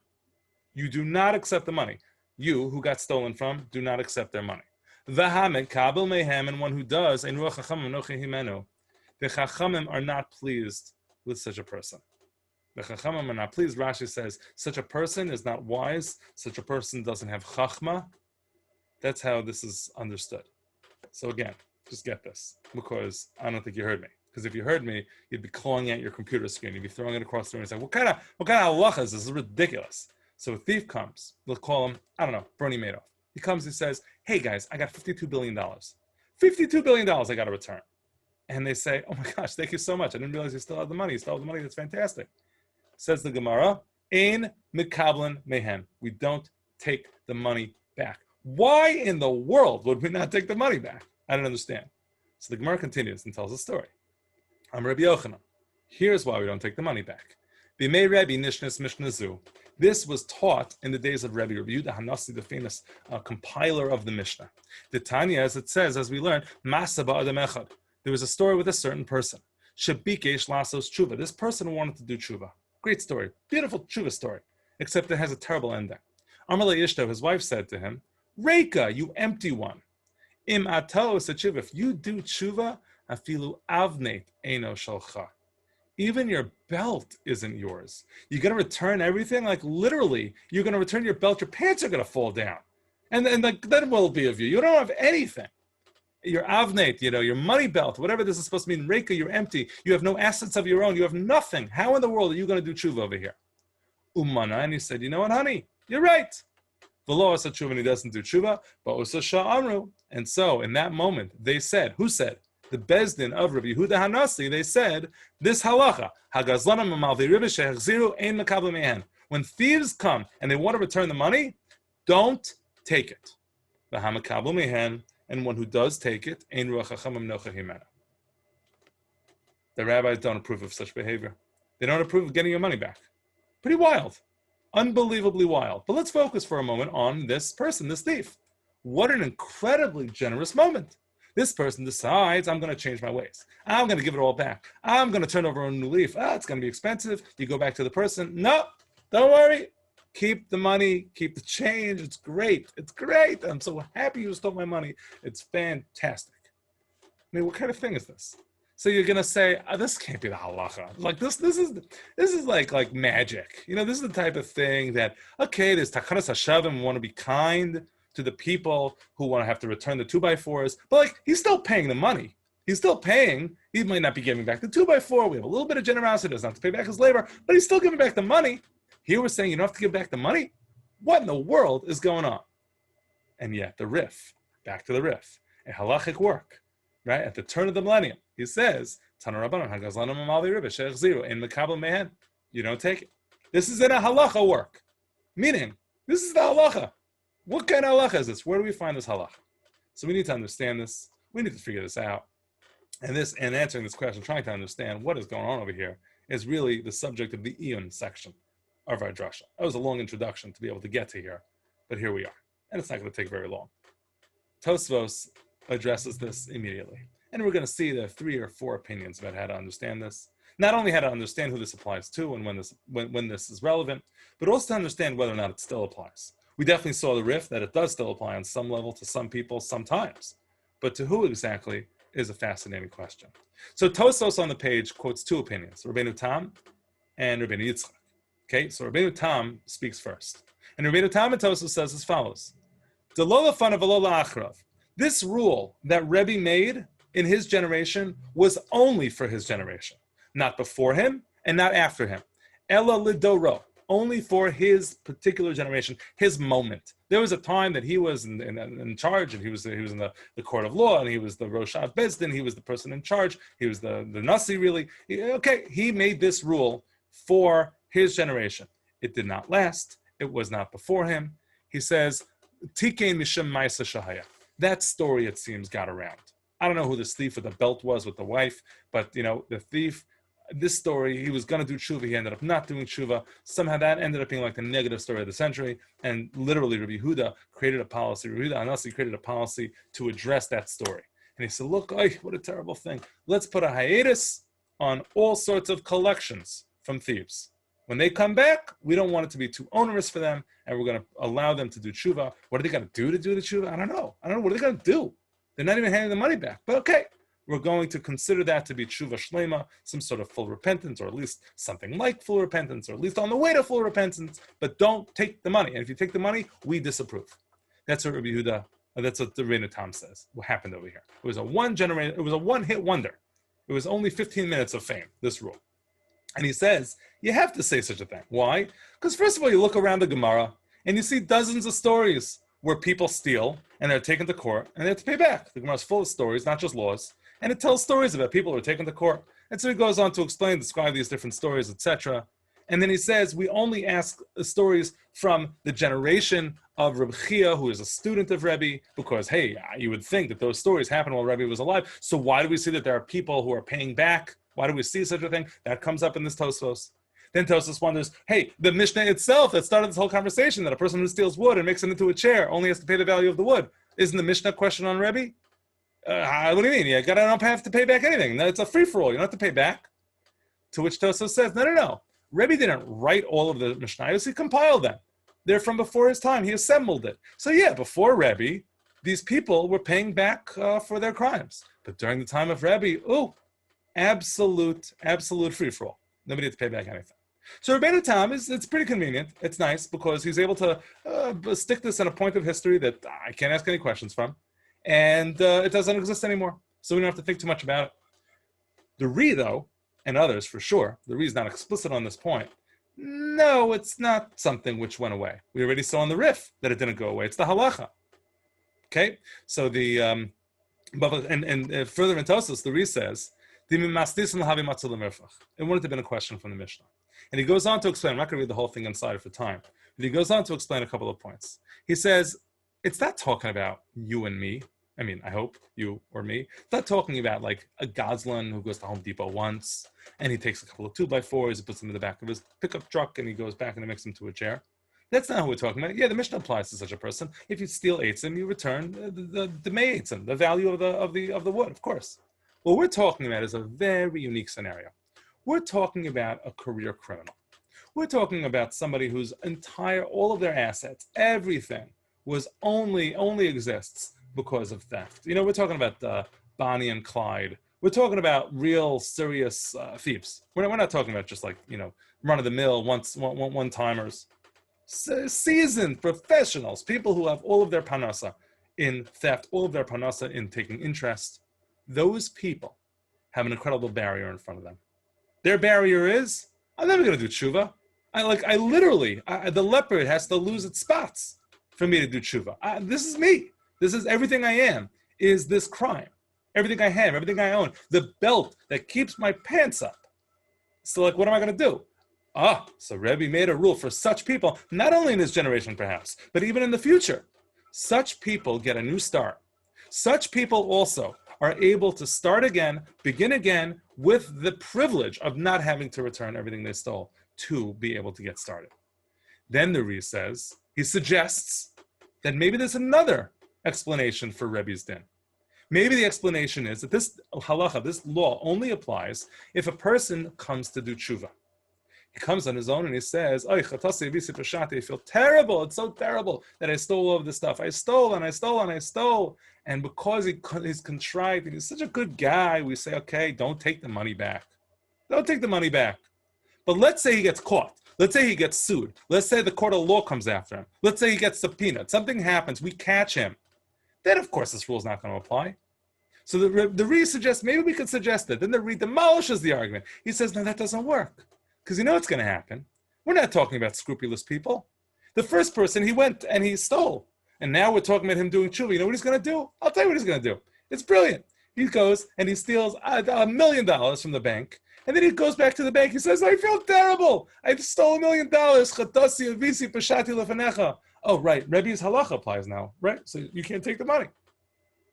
You do not accept the money. You, who got stolen from, do not accept their money. V'ha mekabel mehem, and one who does, ein ruach chachamim nochi himenu. The chachamim are not pleased with such a person. The chachamim are not pleased. Rashi says, such a person is not wise. Such a person doesn't have chachma. That's how this is understood. So again, just get this, because I don't think you heard me. Because if you heard me, you'd be clawing at your computer screen. You'd be throwing it across the room and saying, what kind of halacha is this? This is ridiculous. So a thief comes. We'll call him, I don't know, Bernie Madoff. He comes and says, hey guys, I got $52 billion. $52 billion I got to return. And they say, oh my gosh, thank you so much. I didn't realize you still had the money. You still have the money. That's fantastic. Says the Gemara, ein mekablan mehem. We don't take the money back. Why in the world would we not take the money back? I don't understand. So the Gemara continues and tells a story. I'm Rabbi Yochanan. Here's why we don't take the money back. B'mei Rebbe Nishnas Mishnazu. This was taught in the days of Rebbe Yehuda Hanassi, the famous compiler of the Mishnah. The Tanya, as it says, as we learn, Masa ba'adam echad. There was a story with a certain person. Shebikesh lasos tshuva. This person wanted to do tshuva. Great story. Beautiful tshuva story. Except it has a terrible ending. Amar Ishto, his wife, said to him, Reika, you empty one. Im ato tshuva. If you do tshuva, afilu avneit eino shalcha. Even your belt isn't yours. You're going to return everything? Like literally, you're going to return your belt. Your pants are going to fall down. And that will be of you. You don't have anything. Your avneit, your money belt, whatever this is supposed to mean. Reika, you're empty. You have no assets of your own. You have nothing. How in the world are you going to do tshuva over here? Ummana, and he said, you know what, honey? You're right. V'lo asa tshuva, and he doesn't do tshuva, but usa sha'amru. And so, in that moment, they said, who said? the Bezdin of Rabbi Yehuda Hanasi, they said, this halacha, hagazlanim amalvi riba shehachziru ein makabel mehen. When thieves come and they want to return the money, don't take it. V'hamakabel mehen, and one who does take it, ein ruach hachamim nocha himena. The rabbis don't approve of such behavior. They don't approve of getting your money back. Pretty wild. Unbelievably wild. But let's focus for a moment on this person, this thief. What an incredibly generous moment. This person decides, I'm going to change my ways. I'm going to give it all back. I'm going to turn over a new leaf. It's going to be expensive. You go back to the person. No, don't worry. Keep the money. Keep the change. It's great. It's great. I'm so happy you stole my money. It's fantastic. I mean, what kind of thing is this? So you're gonna say, this can't be the halacha. Like this is like magic. You know, this is the type of thing that, okay, there's Takanat HaShavim, we want to be kind to the people who want to have to return the 2x4s, but like he's still paying the money. He's still paying. He might not be giving back the 2x4. We have a little bit of generosity, doesn't have to pay back his labor, but he's still giving back the money. Here we're saying you don't have to give back the money. What in the world is going on? And yet the riff, back to the riff, a halachic work, right? At the turn of the millennium, he says, you don't take it. This is in a halacha work. Meaning, this is the halacha. What kind of halacha is this? Where do we find this halacha? So we need to understand this. We need to figure this out. And answering this question, trying to understand what is going on over here, is really the subject of the Iyun section of our drasha. That was a long introduction to be able to get to here, but here we are. And it's not going to take very long. Tosfos addresses this immediately. And we're going to see there are 3 or 4 opinions about how to understand this. Not only how to understand who this applies to and when this is relevant, but also to understand whether or not it still applies. We definitely saw the riff that it does still apply on some level to some people sometimes. But to who exactly is a fascinating question. So Tosfos on the page quotes 2 opinions, Rabbeinu Tam and Rabbeinu Yitzchak. Okay, so Rabbeinu Tam speaks first. And Rabbeinu Tam and Tosfos says as follows. Delola fanav v'lola achrav. This rule that Rebbe made in his generation was only for his generation, not before him and not after him. Ella lidoro, only for his particular generation, his moment. There was a time that he was in charge, and he was in the court of law, and he was the Rosh Av Bezdin, he was the person in charge, he was the Nasi really. He made this rule for his generation. It did not last. It was not before him. He says, Tikein Mishum Maisa Shahaya. That story, it seems, got around. I don't know who this thief with the belt was with the wife, but, the thief, this story, he was going to do tshuva, he ended up not doing tshuva. Somehow that ended up being like the negative story of the century, and literally Rabbi Yehuda created a policy, Rabbi Yehuda Hanasi created a policy to address that story. And he said, look, what a terrible thing. Let's put a hiatus on all sorts of collections from thieves. When they come back, we don't want it to be too onerous for them, and we're going to allow them to do tshuva. What are they going to do the tshuva? I don't know. What are they going to do? They're not even handing the money back. But okay, we're going to consider that to be tshuva shlema, some sort of full repentance, or at least something like full repentance, or at least on the way to full repentance, but don't take the money. And if you take the money, we disapprove. That's what Rabbi Yehuda, that's what the Rabbeinu Tam says, what happened over here. It was a one-hit wonder. It was only 15 minutes of fame, this rule. And he says, you have to say such a thing. Why? Because first of all, you look around the Gemara, and you see dozens of stories where people steal, and they're taken to court, and they have to pay back. The Gemara is full of stories, not just laws. And it tells stories about people who are taken to court. And so he goes on to describe these different stories, etc. And then he says, we only ask stories from the generation of Reb Chia, who is a student of Rebbe, because, hey, you would think that those stories happened while Rebbe was alive. So why do we see that there are people who are paying back? Why do we see such a thing? That comes up in this Tosfos. Then Tosfos wonders, hey, the Mishnah itself that started this whole conversation, that a person who steals wood and makes it into a chair only has to pay the value of the wood. Isn't the Mishnah question on Rebbe? What do you mean? You don't have to pay back anything. No, it's a free-for-all. You don't have to pay back. To which Tosfos says, no. Rebbe didn't write all of the Mishnayos. He compiled them. They're from before his time. He assembled it. So yeah, before Rebbe, these people were paying back for their crimes. But during the time of Rebbe, absolute free-for-all. Nobody had to pay back anything. So Rabbeinu Tam, it's pretty convenient. It's nice because he's able to stick this in a point of history that I can't ask any questions from. And it doesn't exist anymore. So we don't have to think too much about it. The Re, though, and others for sure, the Re is not explicit on this point. No, it's not something which went away. We already saw in the Rif that it didn't go away. It's the halacha. Okay? So the But further in Tosfos, the Ri says, it wanted to have been a question from the Mishnah. And he goes on to explain, I'm not going to read the whole thing inside for time, but he goes on to explain a couple of points. He says, it's not talking about you and me. I mean, I hope you or me. It's not talking about like a Goslin who goes to Home Depot once and he takes a couple of 2x4s, he puts them in the back of his pickup truck and he goes back and he makes them to a chair. That's not who we're talking about. Yeah, the Mishnah applies to such a person. If you steal eitzim, you return the may eitzim, the value of the wood, of course. What we're talking about is a very unique scenario. We're talking about a career criminal. We're talking about somebody whose all of their assets, everything, was only exists because of theft. You know, we're talking about Bonnie and Clyde. We're talking about real serious thieves. We're not talking about just like, you know, run-of-the-mill, one-timers. Seasoned professionals, people who have all of their panasa in theft, all of their panasa in taking interest. Those people have an incredible barrier in front of them. Their barrier is, I'm never going to do tshuva. The leopard has to lose its spots for me to do tshuva. This is me. This is everything I am, is this crime. Everything I have, everything I own, the belt that keeps my pants up. So like, what am I going to do? So Rebbe made a rule for such people, not only in this generation perhaps, but even in the future. Such people get a new start. Such people also are able to start again, begin again, with the privilege of not having to return everything they stole to be able to get started. Then the Ri says, he suggests that maybe there's another explanation for Rebbe's din. Maybe the explanation is that this halacha, this law, only applies if a person comes to do tshuva. He comes on his own and he says, I feel terrible. It's so terrible that I stole all of this stuff. I stole and I stole and I stole. And because he's contrite and he's such a good guy, we say, okay, don't take the money back. Don't take the money back. But let's say he gets caught. Let's say he gets sued. Let's say the court of law comes after him. Let's say he gets subpoenaed. Something happens. We catch him. Then, of course, this rule is not going to apply. So the Ri suggests, maybe we could suggest that. Then the Ri demolishes the argument. He says, no, that doesn't work. Because you know what's going to happen. We're not talking about scrupulous people. The first person, he went and he stole. And now we're talking about him doing tshuva. You know what he's going to do? I'll tell you what he's going to do. It's brilliant. He goes and he steals $1 million from the bank. And then he goes back to the bank. He says, I feel terrible. I stole $1 million. Oh, right. Rebbe's halacha applies now, right? So you can't take the money.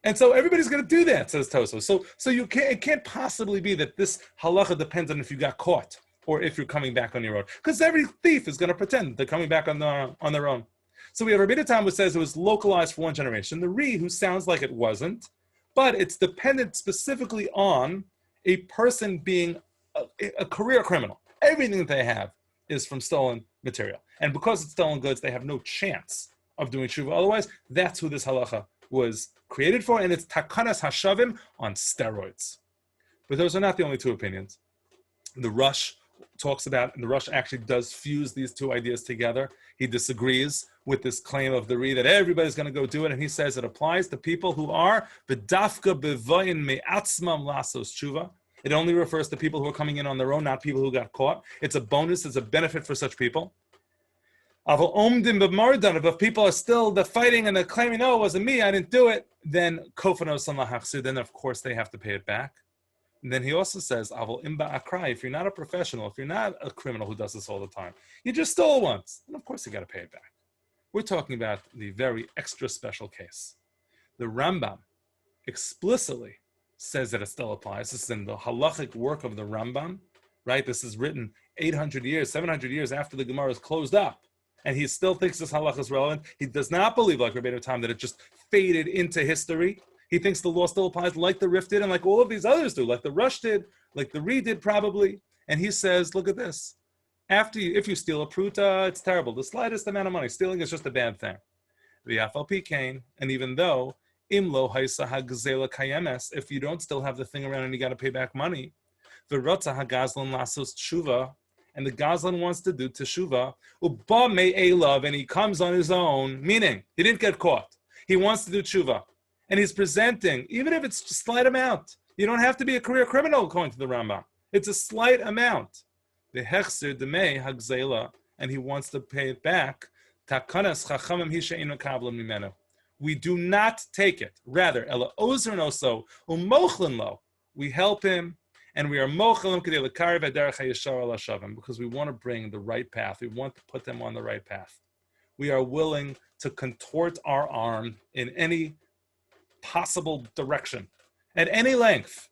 And so everybody's going to do that, says Tosfos. So it can't possibly be that this halacha depends on if you got caught or if you're coming back on your own. Because every thief is going to pretend they're coming back on their own. So we have Rabbi Tam who says it was localized for one generation. The Ri, who sounds like it wasn't, but it's dependent specifically on a person being a career criminal. Everything that they have is from stolen material. And because it's stolen goods, they have no chance of doing tshuva. Otherwise, that's who this halacha was created for, and it's Takanat HaShavim on steroids. But those are not the only two opinions. The Rush talks about, and the Rush actually does fuse these two ideas together. He disagrees with this claim of the Ri that everybody's going to go do it, and he says it applies to people who are b'dafka b'vayin me'atzmam lasos tshuva. It only refers to people who are coming in on their own, not people who got caught. It's a bonus, it's a benefit for such people. If people are still fighting and they're claiming, no, it wasn't me, I didn't do it, then then of course they have to pay it back. And then he also says, if you're not a professional, if you're not a criminal who does this all the time, you just stole once, and of course you got to pay it back. We're talking about the very extra special case. The Rambam explicitly says that it still applies. This is in the halachic work of the Rambam, right? This is written 800 years, 700 years after the Gemara is closed up. And he still thinks this halach is relevant. He does not believe, like Rabbeinu Tam, that it just faded into history. He thinks the law still applies like the Rif did and like all of these others do, like the Rush did, like the Ri did probably. And he says, look at this. If you steal a pruta, it's terrible. The slightest amount of money, stealing is just a bad thing. And even though, imlo haisa hagzela kayemes, if you don't still have the thing around and you got to pay back money, v'rotza hagazlan lasos tshuva, and the Gazlan wants to do teshuva, uba me'elav, and he comes on his own, meaning he didn't get caught. He wants to do teshuva. And he's presenting, even if it's just a slight amount, you don't have to be a career criminal according to the Rambam. It's a slight amount. The hechser demei hagzela, and he wants to pay it back. Takanas chachamim hi she'einu kablam mimenu. We do not take it. Rather, ela ozer noso umochlin lo. We help him, and we are mochelim kedei lekariv derech hayashar al hashavim, because we want to bring the right path. We want to put them on the right path. We are willing to contort our arm in any possible direction, at any length,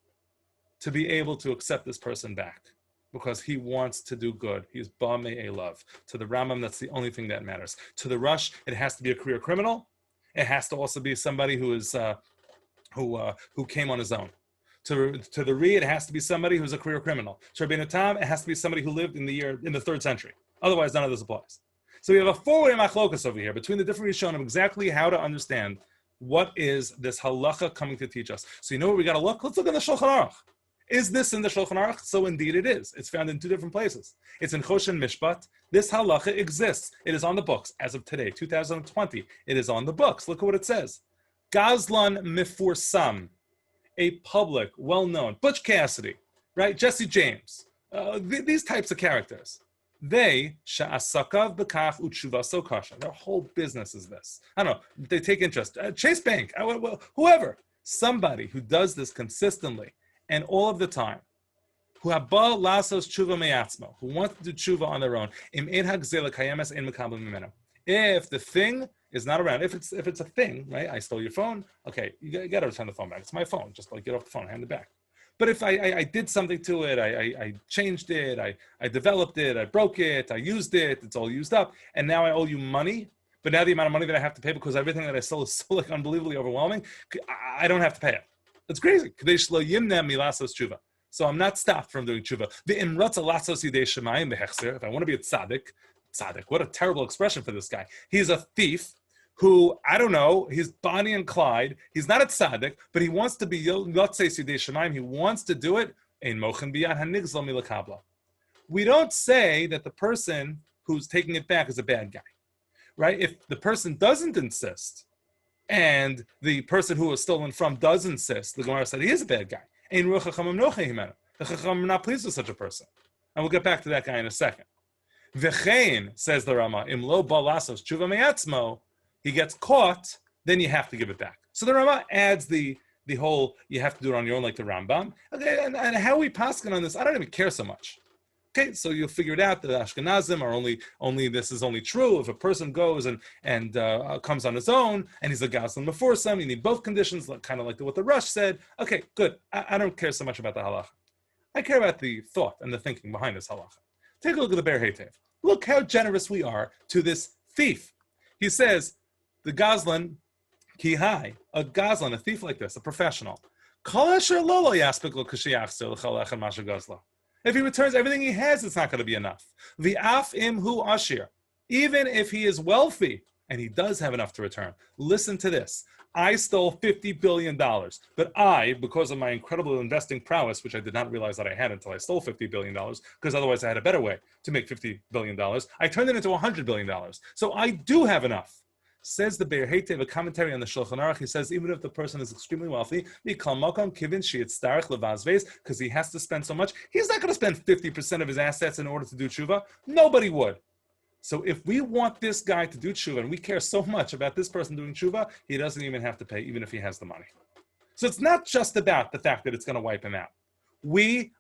to be able to accept this person back, because he wants to do good. He's ba me'e love. To the Rambam, that's the only thing that matters. To the Rush, it has to be a career criminal. It has to also be somebody who is who came on his own. To the Re, it has to be somebody who's a career criminal. To Rabbeinu Tam, it has to be somebody who lived in the 3rd century. Otherwise, none of this applies. So we have a 4-way machlokas over here between the different Rishonim exactly how to understand what is this halacha coming to teach us. So you know where we got to look? Let's look in the Shulchan Aruch. Is this in the Shulchan Aruch? So indeed it is. It's found in 2 different places. It's in Choshen Mishpat. This halacha exists. It is on the books as of today, 2020. It is on the books. Look at what it says. Gazlan Mifursam, a public, well-known, Butch Cassidy, right? Jesse James, these types of characters. They, sha'asakav b'kach u'tshuvaso kasha. Their whole business is this. I don't know. They take interest. Chase Bank, whoever. Somebody who does this consistently and all of the time, who haba lasos tshuva me'atzmo, who wants to do tshuva on their own. Im ein hagzela kayemes ein mekabel mimeno. If the thing is not around, if it's a thing, right? I stole your phone. Okay, you got to return the phone back. It's my phone. Just like get off the phone, hand it back. But if I did something to it, I changed it, I developed it, I broke it, I used it, it's all used up, and now I owe you money, but now the amount of money that I have to pay because everything that I stole is so like unbelievably overwhelming, I don't have to pay it. It's crazy. So I'm not stopped from doing tshuva. If I want to be a tzaddik, what a terrible expression for this guy. He's a thief who, I don't know, he's Bonnie and Clyde. He's not a tzaddik, but he wants to be yotzei sidei shemaim. He wants to do it. We don't say that the person who's taking it back is a bad guy, right? If the person doesn't insist, and the person who was stolen from does insist, the Gemara said he is a bad guy. The Chacham are not pleased with such a person. And we'll get back to that guy in a second. V'chein, says the Rama, im lo balasos tshuva me'atzmo, he gets caught, then you have to give it back. So the Rama adds the whole, you have to do it on your own, like the Rambam. Okay, and how we paskin on this, I don't even care so much. Okay, so you'll figure it out that Ashkenazim are only this is only true if a person goes and comes on his own, and he's a Gazlan Mefursam, you need both conditions, kind of like what the Rush said. Okay, good. I don't care so much about the halacha. I care about the thought and the thinking behind this halacha. Take a look at the Be'er Heitev. Look how generous we are to this thief. He says, the Gazlan, Kihai, a Gazlan, a thief like this, a professional. If he returns everything he has, it's not going to be enough. V'af im hu ashir. Even if he is wealthy, and he does have enough to return. Listen to this. I stole $50 billion, but I, because of my incredible investing prowess, which I did not realize that I had until I stole $50 billion, because otherwise I had a better way to make $50 billion, I turned it into $100 billion. So I do have enough. Says the Be'er Heitev, a commentary on the Shulchan Aruch, he says, even if the person is extremely wealthy, because he has to spend so much, he's not going to spend 50% of his assets in order to do tshuva. Nobody would. So if we want this guy to do tshuva, and we care so much about this person doing tshuva, he doesn't even have to pay, even if he has the money. So it's not just about the fact that it's going to wipe him out.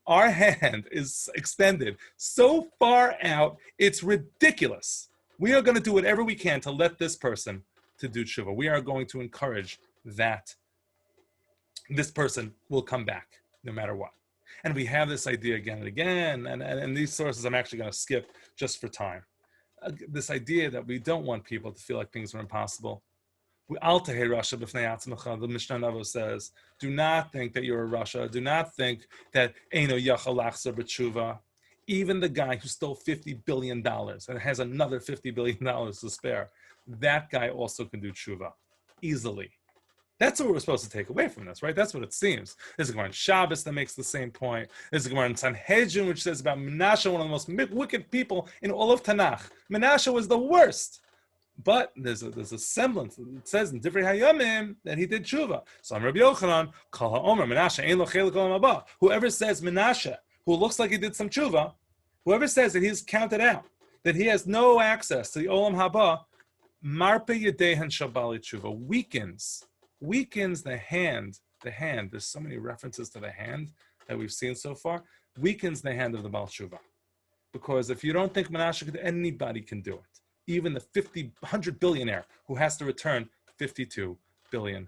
Our hand is extended so far out, it's ridiculous. We are going to do whatever we can to let this person to do tshuva. We are going to encourage that this person will come back no matter what. And we have this idea again and again, and these sources I'm actually going to skip just for time. This idea that we don't want people to feel like things are impossible. The Mishnah Navo says, do not think that you're a Rasha. Do not think that Eino Yachal Achzor B'tshuva. Even the guy who stole $50 billion and has another $50 billion to spare, that guy also can do tshuva easily. That's what we're supposed to take away from this, right? That's what it seems. There's a Gemara in Shabbos that makes the same point. There's a Gemara in Sanhedrin which says about Menashe, one of the most wicked people in all of Tanakh. Menashe was the worst. But there's a semblance. It says in Divrei Hayamim that he did tshuva. So I'm Rabbi Yochanan, Kol HaOmer, Menashe, Ein Lo Chelik Olam Haba. Whoever says Menashe, who looks like he did some tshuva, whoever says that he's counted out, that he has no access to the Olam Haba, Marpe Yedehan Shabali Tshuva weakens the hand. The hand, there's so many references to the hand that we've seen so far, weakens the hand of the Baal Tshuva. Because if you don't think Menashe, anybody can do it. Even the 100 billionaire who has to return $52 billion.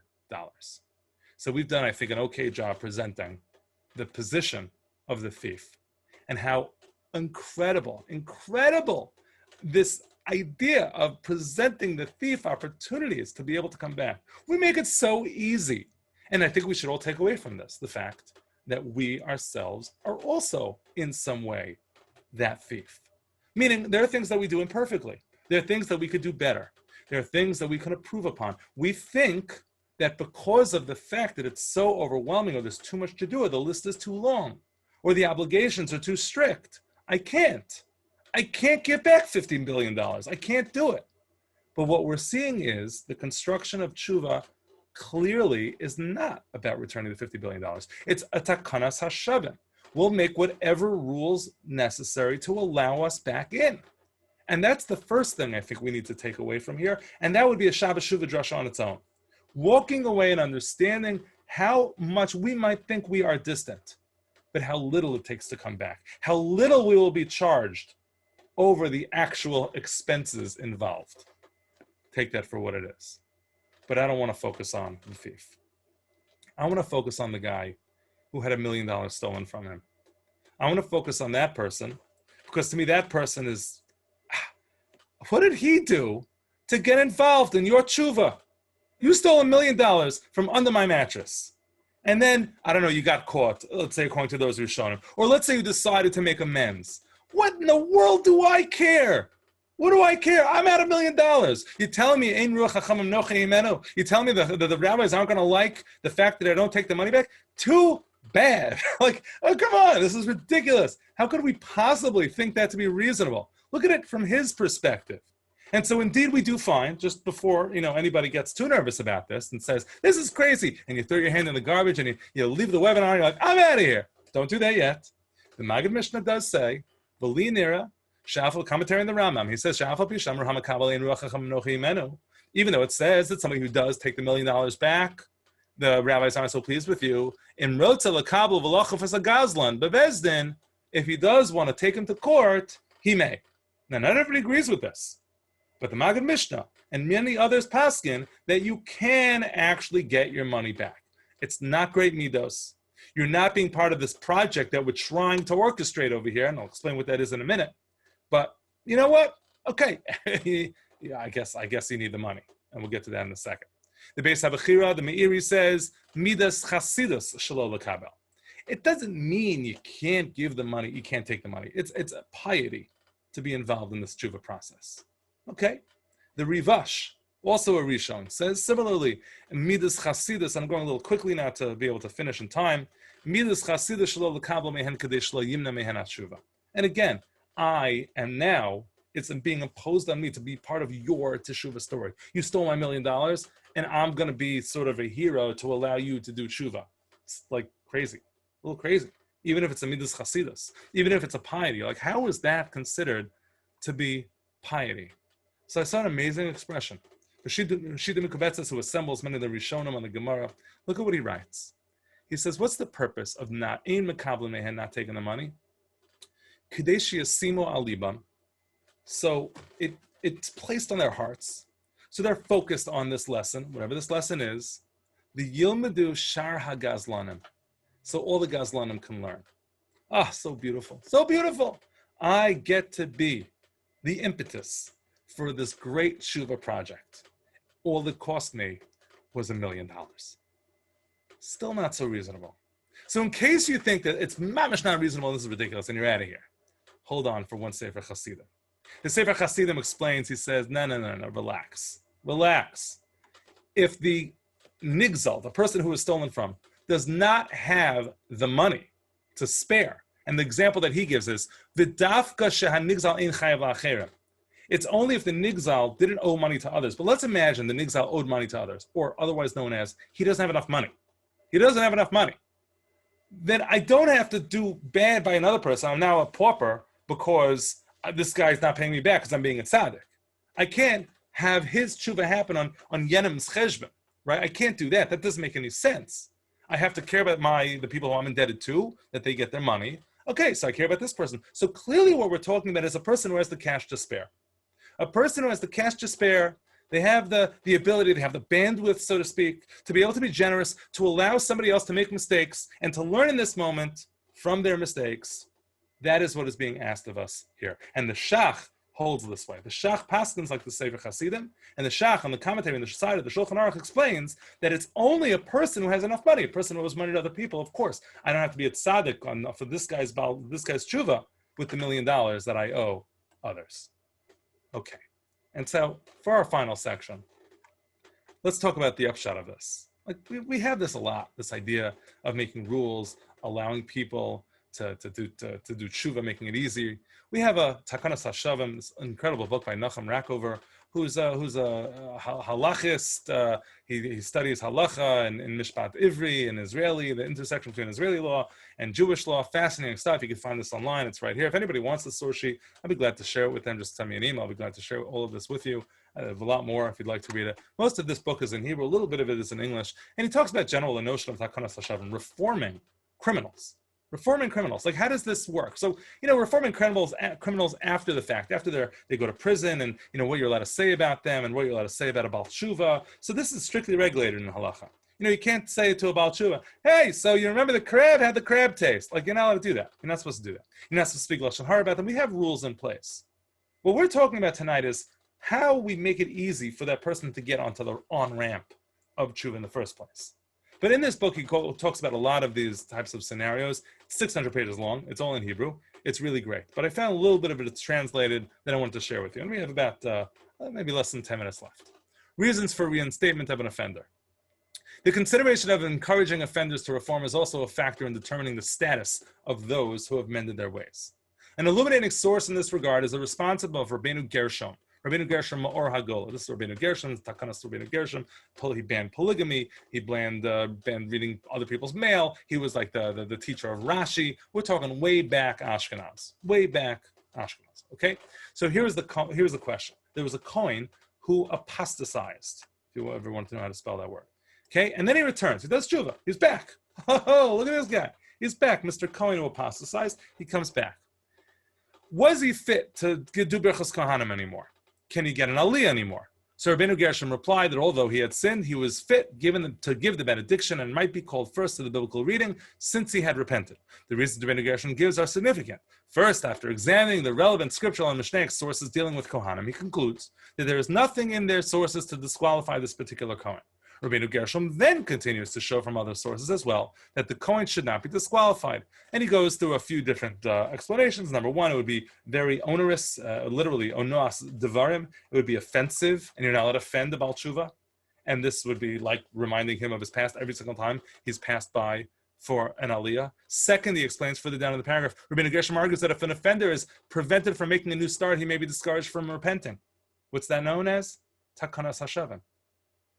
So we've done, I think, an okay job presenting the position of the thief and how incredible this idea of presenting the thief opportunities to be able to come back. We make it so easy. And I think we should all take away from this the fact that we ourselves are also in some way that thief. Meaning there are things that we do imperfectly. There are things that we could do better. There are things that we can improve upon. We think that because of the fact that it's so overwhelming or there's too much to do or the list is too long or the obligations are too strict, I can't give back $15 billion. I can't do it. But what we're seeing is the construction of tshuva clearly is not about returning the $50 billion. It's a Takanat HaShavim. We'll make whatever rules necessary to allow us back in. And that's the first thing I think we need to take away from here. And that would be a Shabbat Shuva Derasha on its own. Walking away and understanding how much we might think we are distant, but how little it takes to come back. How little we will be charged over the actual expenses involved. Take that for what it is. But I don't want to focus on the thief. I want to focus on the guy who had $1 million stolen from him. I want to focus on that person because to me that person is, what did he do to get involved in your tshuva? You stole $1 million from under my mattress. And then, I don't know, you got caught, let's say according to those who showed him. Or let's say you decided to make amends. What in the world do I care? What do I care? I'm at $1 million. You're telling me Ein Ruach HaChamim Nochei Imenu? You're telling me the rabbis aren't going to like the fact that I don't take the money back? Too bad. Like, oh, come on, this is ridiculous. How could we possibly think that to be reasonable? Look at it from his perspective. And so indeed we do find, just before anybody gets too nervous about this and says, this is crazy, and you throw your hand in the garbage and you leave the webinar, and you're like, I'm out of here. Don't do that yet. The Maggid Mishnah does say, V'li nira, Shafal, commentary in the Rambam, he says, Shafal Pishamr Hamakabal Ein Ruach HaChamim Nochei Imenu. Even though it says that somebody who does take the $1 million back, the rabbis aren't so pleased with you. In Rotza L'Kabel V'Lochaf As a Gazlan, Bevezdin, if he does want to take him to court, he may. Now, not everybody agrees with this, but the Maggid Mishnah and many others paskin that you can actually get your money back. It's not great midos. You're not being part of this project that we're trying to orchestrate over here, and I'll explain what that is in a minute. But you know what? Okay, yeah, I guess you need the money, and we'll get to that in a second. The Beis HaBechira, the Meiri says midas chasidus shelo lekabel. It doesn't mean you can't give the money, you can't take the money. It's a piety to be involved in this tshuva process. Okay? The Rivash, also a Rishon, says similarly, midas chasidus, I'm going a little quickly now to be able to finish in time, midas chasidus shelo lekabel mehen kadei shelo yimna mehen tshuva. And again, I am now, it's being imposed on me to be part of your teshuva story. You stole my $1 million, and I'm going to be sort of a hero to allow you to do tshuva. It's like crazy, a little crazy. Even if it's a midas chasidus, even if it's a piety, like how is that considered to be piety? So I saw an amazing expression. Shida Mikubetzes, who assembles many of the Rishonim on the Gemara, look at what he writes. He says, what's the purpose of not taking the money? Kadeshi Asimo Alibam. So it's placed on their hearts. So they're focused on this lesson, whatever this lesson is. The Yilmedu Shar HaGazlanim. So all the Gazlanim can learn. Ah, so beautiful. So beautiful. I get to be the impetus for this great Shuva project. All it cost me was $1 million. Still not so reasonable. So in case you think that it's mamish not reasonable, this is ridiculous, and you're out of here, hold on for one Sefer Hasidim. The Sefer Hasidim explains, he says, no, relax. If the nigzal, the person who was stolen from, does not have the money to spare, and the example that he gives is, V'dafka shehanigzal ein chayav la'acherem. It's only if the nigzal didn't owe money to others. But let's imagine the nigzal owed money to others, or otherwise known as, he doesn't have enough money. Then I don't have to do bad by another person. I'm now a pauper because this guy's not paying me back because I'm being a tzaddik. I can't have his tshuva happen on Yenim's cheshbon, right? I can't do that. That doesn't make any sense. I have to care about the people who I'm indebted to, that they get their money. Okay, so I care about this person. So clearly what we're talking about is a person who has the cash to spare. A person who has the cash to spare, they have the ability, they have the bandwidth, so to speak, to be able to be generous, to allow somebody else to make mistakes, and to learn in this moment from their mistakes. That is what is being asked of us here. And the Shach holds this way. The Shach paskins like the Sefer Hasidim, and the Shach on the commentary on the side of the Shulchan Aruch explains that it's only a person who has enough money, a person who owes money to other people. Of course, I don't have to be a tzaddik for this guy's tshuva with the $1 million that I owe others. Okay, and so for our final section, let's talk about the upshot of this. Like we have this a lot, this idea of making rules, allowing people to do tshuva, making it easy. We have a Takanat HaShavim, this incredible book by Nachum Rackover, who's a halachist. He studies halacha in Mishpat Ivri and Israeli, the intersection between Israeli law and Jewish law. Fascinating stuff. You can find this online. It's right here. If anybody wants the source sheet, I'd be glad to share it with them. Just send me an email. I'll be glad to share all of this with you. I have a lot more if you'd like to read it. Most of this book is in Hebrew. A little bit of it is in English. And he talks about the notion of Takanat HaShavim, reforming criminals. Reforming criminals. Like, how does this work? So, reforming criminals after the fact, after they go to prison, and, what you're allowed to say about them and what you're allowed to say about a Baal Tshuva. So this is strictly regulated in halacha. You can't say to a Baal Tshuva, hey, so you remember the crab had the crab taste. Like, you're not allowed to do that. You're not supposed to do that. You're not supposed to speak Lashon Hara about them. We have rules in place. What we're talking about tonight is how we make it easy for that person to get onto the on-ramp of Tshuva in the first place. But in this book, he talks about a lot of these types of scenarios. It's 600 pages long. It's all in Hebrew. It's really great. But I found a little bit of it translated that I wanted to share with you. And we have about maybe less than 10 minutes left. Reasons for reinstatement of an offender. The consideration of encouraging offenders to reform is also a factor in determining the status of those who have mended their ways. An illuminating source in this regard is the responsible of Rabbeinu Gershom. Rabbeinu Gershom Ma'or HaGola. This is Rabbeinu Gershom, Takanat Rabbeinu Gershom. He banned polygamy. He banned reading other people's mail. He was like the teacher of Rashi. We're talking way back Ashkenaz. Way back Ashkenaz. Okay? So here's the question. There was a Kohen who apostatized, if you ever want to know how to spell that word. Okay? And then he returns. He does tshuva. He's back. Oh, look at this guy. He's back. Mr. Kohen who apostatized. He comes back. Was he fit to do Birchas Kohanim anymore? Can he get an aliyah anymore? So Rabbeinu Gershom replied that although he had sinned, he was fit to give the benediction and might be called first to the biblical reading since he had repented. The reasons Rabbeinu Gershom gives are significant. First, after examining the relevant scriptural and Mishnaic sources dealing with Kohanim, he concludes that there is nothing in their sources to disqualify this particular Kohen. Rabbeinu Gershom then continues to show from other sources as well that the Kohen should not be disqualified. And he goes through a few different explanations. Number one, it would be very onerous, literally, onoas devarim. It would be offensive, and you're not allowed to offend the Baal Tshuva. And this would be like reminding him of his past every single time he's passed by for an aliyah. Second, he explains further down in the paragraph, Rabbeinu Gershom argues that if an offender is prevented from making a new start, he may be discouraged from repenting. What's that known as? Takanat HaShavim.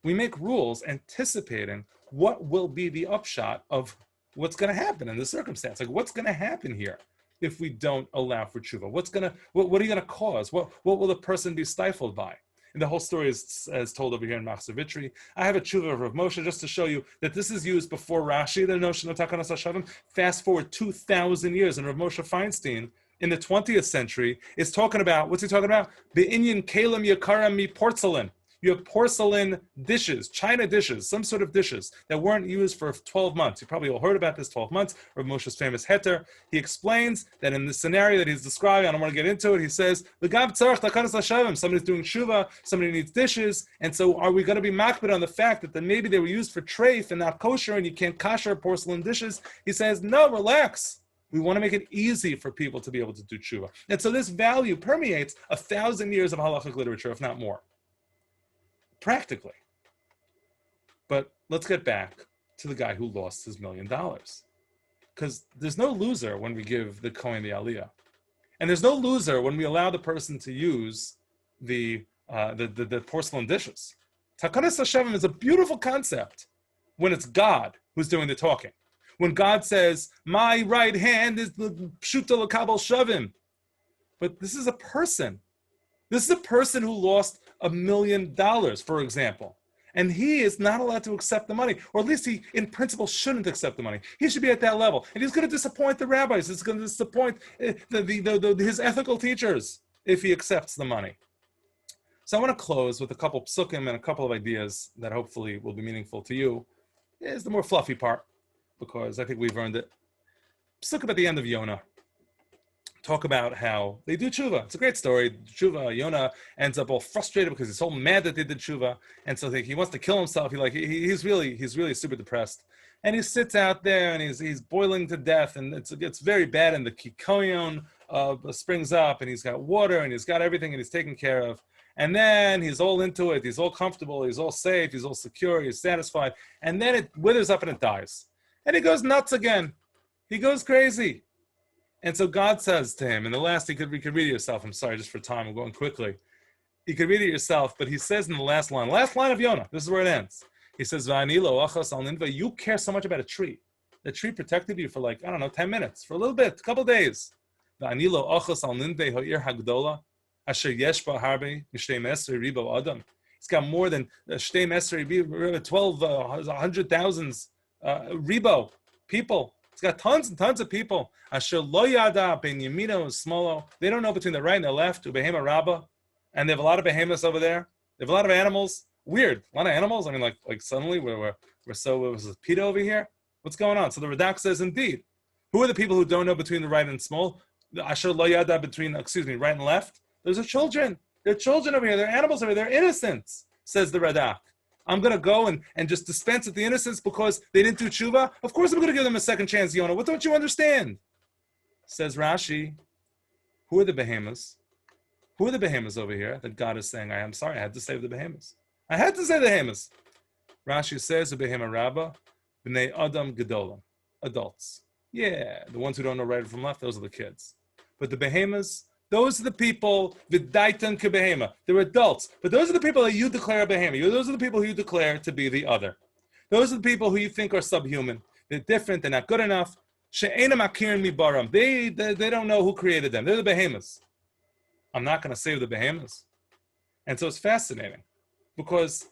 We make rules anticipating what will be the upshot of what's going to happen in this circumstance. Like, what's going to happen here if we don't allow for tshuva? What are you going to cause? What will the person be stifled by? And the whole story is told over here in Machzor Vitri. I have a tshuva of Rav Moshe just to show you that this is used before Rashi, the notion of Takanat HaShavim. Fast forward 2,000 years, and Rav Moshe Feinstein in the 20th century is talking about, what's he talking about? Be'inyan kelim yakaram mi porcelain. You have porcelain dishes, china dishes, some sort of dishes that weren't used for 12 months. You probably all heard about this 12 months, Rav Moshe's famous heter. He explains that in the scenario that he's describing, I don't want to get into it, he says, somebody's doing tshuva, somebody needs dishes, and so are we going to be makbid on the fact that maybe they were used for treif and not kosher, and you can't kasher porcelain dishes? He says, no, relax. We want to make it easy for people to be able to do tshuva. And so this value permeates 1,000 years of halachic literature, if not more. Practically. But let's get back to the guy who lost his $1 million. Because there's no loser when we give the Kohen the aliyah. And there's no loser when we allow the person to use the porcelain dishes. Takanat HaShavim is a beautiful concept when it's God who's doing the talking. When God says, my right hand is the pshuta l'kabel shavim. But this is a person. This is a person who lost $1 million, for example. And he is not allowed to accept the money, or at least he, in principle, shouldn't accept the money. He should be at that level. And he's going to disappoint the rabbis. He's going to disappoint his ethical teachers if he accepts the money. So I want to close with a couple psukim and a couple of ideas that hopefully will be meaningful to you. Is the more fluffy part, because I think we've earned it. Psukim at the end of Yonah talk about how they do tshuva. It's a great story. Tshuva, Yonah ends up all frustrated because he's so mad that they did tshuva, and so he wants to kill himself. He's really super depressed, and he sits out there and he's boiling to death, and it's very bad. And the kikoyon springs up, and he's got water, and he's got everything, and he's taken care of. And then he's all into it. He's all comfortable. He's all safe. He's all secure. He's satisfied. And then it withers up and it dies, and he goes nuts again. He goes crazy. And so God says to him, in the last, you could read it yourself. I'm sorry, just for time, I'm going quickly. You could read it yourself, but he says in the last line of Yonah, this is where it ends. He says, you care so much about a tree. The tree protected you for 10 minutes, for a little bit, a couple of days. He's got more than 100,000 ribo people. It's got tons and tons of people. Asher lo yada ben yamino smolo. They don't know between the right and the left. Ubehema rabba, and they have a lot of behemoths over there. They have a lot of animals. Weird, a lot of animals. I mean, like suddenly we're so was PETA over here. What's going on? So the Radak says, indeed, who are the people who don't know between the right and small? Asher lo yada between right and left. Those are children. They're children over here. They're animals over here. They're innocents. Says the Radak. I'm going to go and just dispense with the innocents because they didn't do tshuva? Of course I'm going to give them a second chance, Yonah. What don't you understand? Says Rashi, who are the behemoths? Who are the behemoths over here that God is saying, I'm sorry, I had to save the behemoths. I had to say the behemoths. Rashi says, Behema Rabba, B'nei Adam Gedolim, adults. Yeah, the ones who don't know right from left, those are the kids. But the behemoths, those are the people, V'daitan kebehema. They're adults. But those are the people that you declare a behema. Those are the people who you declare to be the other. Those are the people who you think are subhuman. They're different. They're not good enough. She'enam akirin mibaram. They don't know who created them. They're the behemoths. I'm not going to save the behemoths. And so it's fascinating because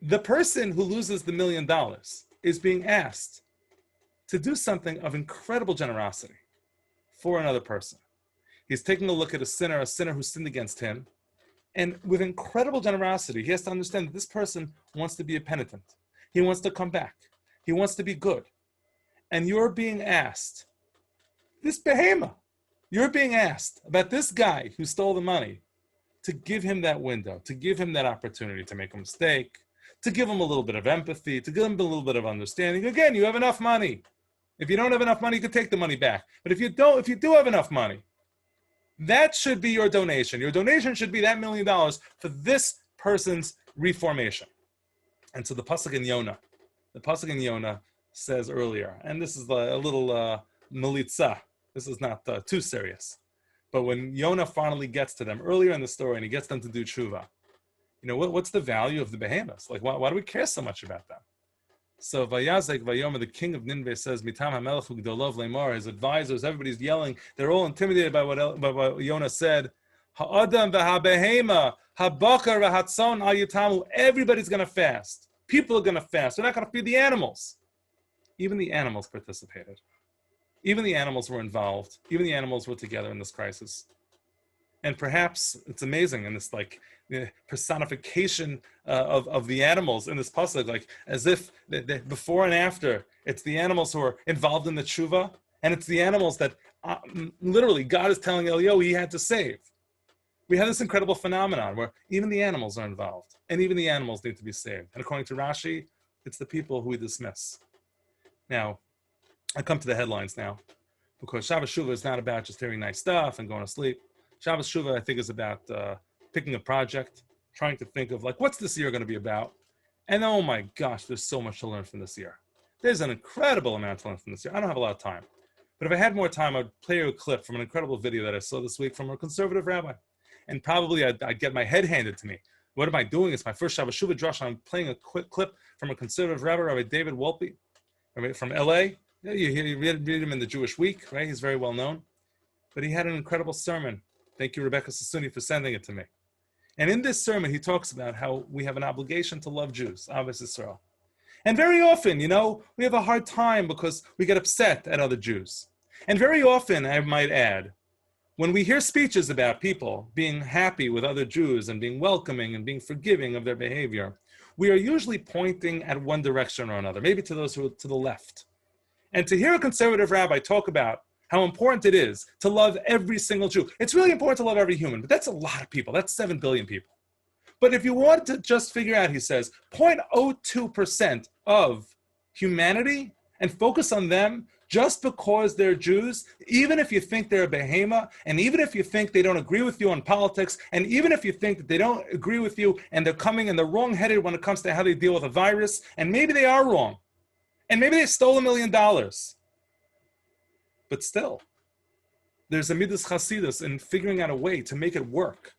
the person who loses the $1 million is being asked to do something of incredible generosity for another person. He's taking a look at a sinner who sinned against him, and with incredible generosity, he has to understand that this person wants to be a penitent. He wants to come back. He wants to be good. And you're being asked, this behema, you're being asked about this guy who stole the money to give him that window, to give him that opportunity to make a mistake, to give him a little bit of empathy, to give him a little bit of understanding. Again, you have enough money. If you don't have enough money, you can take the money back. But if you do have enough money, that should be your donation. Your donation should be that $1 million for this person's reformation. And so the pasuk in Yonah says earlier, and this is a little militza. This is not too serious. But when Yonah finally gets to them earlier in the story and he gets them to do tshuva, what's the value of the behemoths? Like, why do we care so much about them? So Vayazek Vayomer, the king of Nineveh, says, Mitam HaMelech Ugdolov Lemar, his advisors, everybody's yelling. They're all intimidated by what Yonah said. Ha'adam v'ha'behema, ha'bakar v'hatzon al-yitamu. Everybody's going to fast. People are going to fast. They're not going to feed the animals. Even the animals participated. Even the animals were involved. Even the animals were together in this crisis. And perhaps it's amazing in this personification of the animals in this pasuk, as if before and after, it's the animals who are involved in the tshuva, and it's the animals that literally God is telling Eliyahu he had to save. We have this incredible phenomenon where even the animals are involved, and even the animals need to be saved. And according to Rashi, it's the people who we dismiss. Now, I come to the headlines now, because Shabbat Shuva is not about just hearing nice stuff and going to sleep. Shabbat Shuva, I think, is about picking a project, trying to think of what's this year going to be about? And oh my gosh, there's so much to learn from this year. There's an incredible amount to learn from this year. I don't have a lot of time. But if I had more time, I'd play you a clip from an incredible video that I saw this week from a conservative rabbi. And probably I'd get my head handed to me. What am I doing? It's my first Shabbat Shuva Derasha. I'm playing a quick clip from a conservative rabbi, Rabbi David Wolpe, from LA. You read him in the Jewish Week, right? He's very well known. But he had an incredible sermon. Thank you, Rebecca Sassooni, for sending it to me. And in this sermon, he talks about how we have an obligation to love Jews, Ahavas Yisrael. And very often, we have a hard time because we get upset at other Jews. And very often, I might add, when we hear speeches about people being happy with other Jews and being welcoming and being forgiving of their behavior, we are usually pointing at one direction or another, maybe to those who are to the left. And to hear a conservative rabbi talk about how important it is to love every single Jew. It's really important to love every human, but that's a lot of people. That's 7 billion people. But if you want to just figure out, he says, 0.02% of humanity and focus on them just because they're Jews, even if you think they're a behemoth, and even if you think they don't agree with you on politics, and even if you think that they don't agree with you and they're coming and they're wrong-headed when it comes to how they deal with a virus, and maybe they are wrong, and maybe they stole $1 million. But still, there's a midas chasidus in figuring out a way to make it work,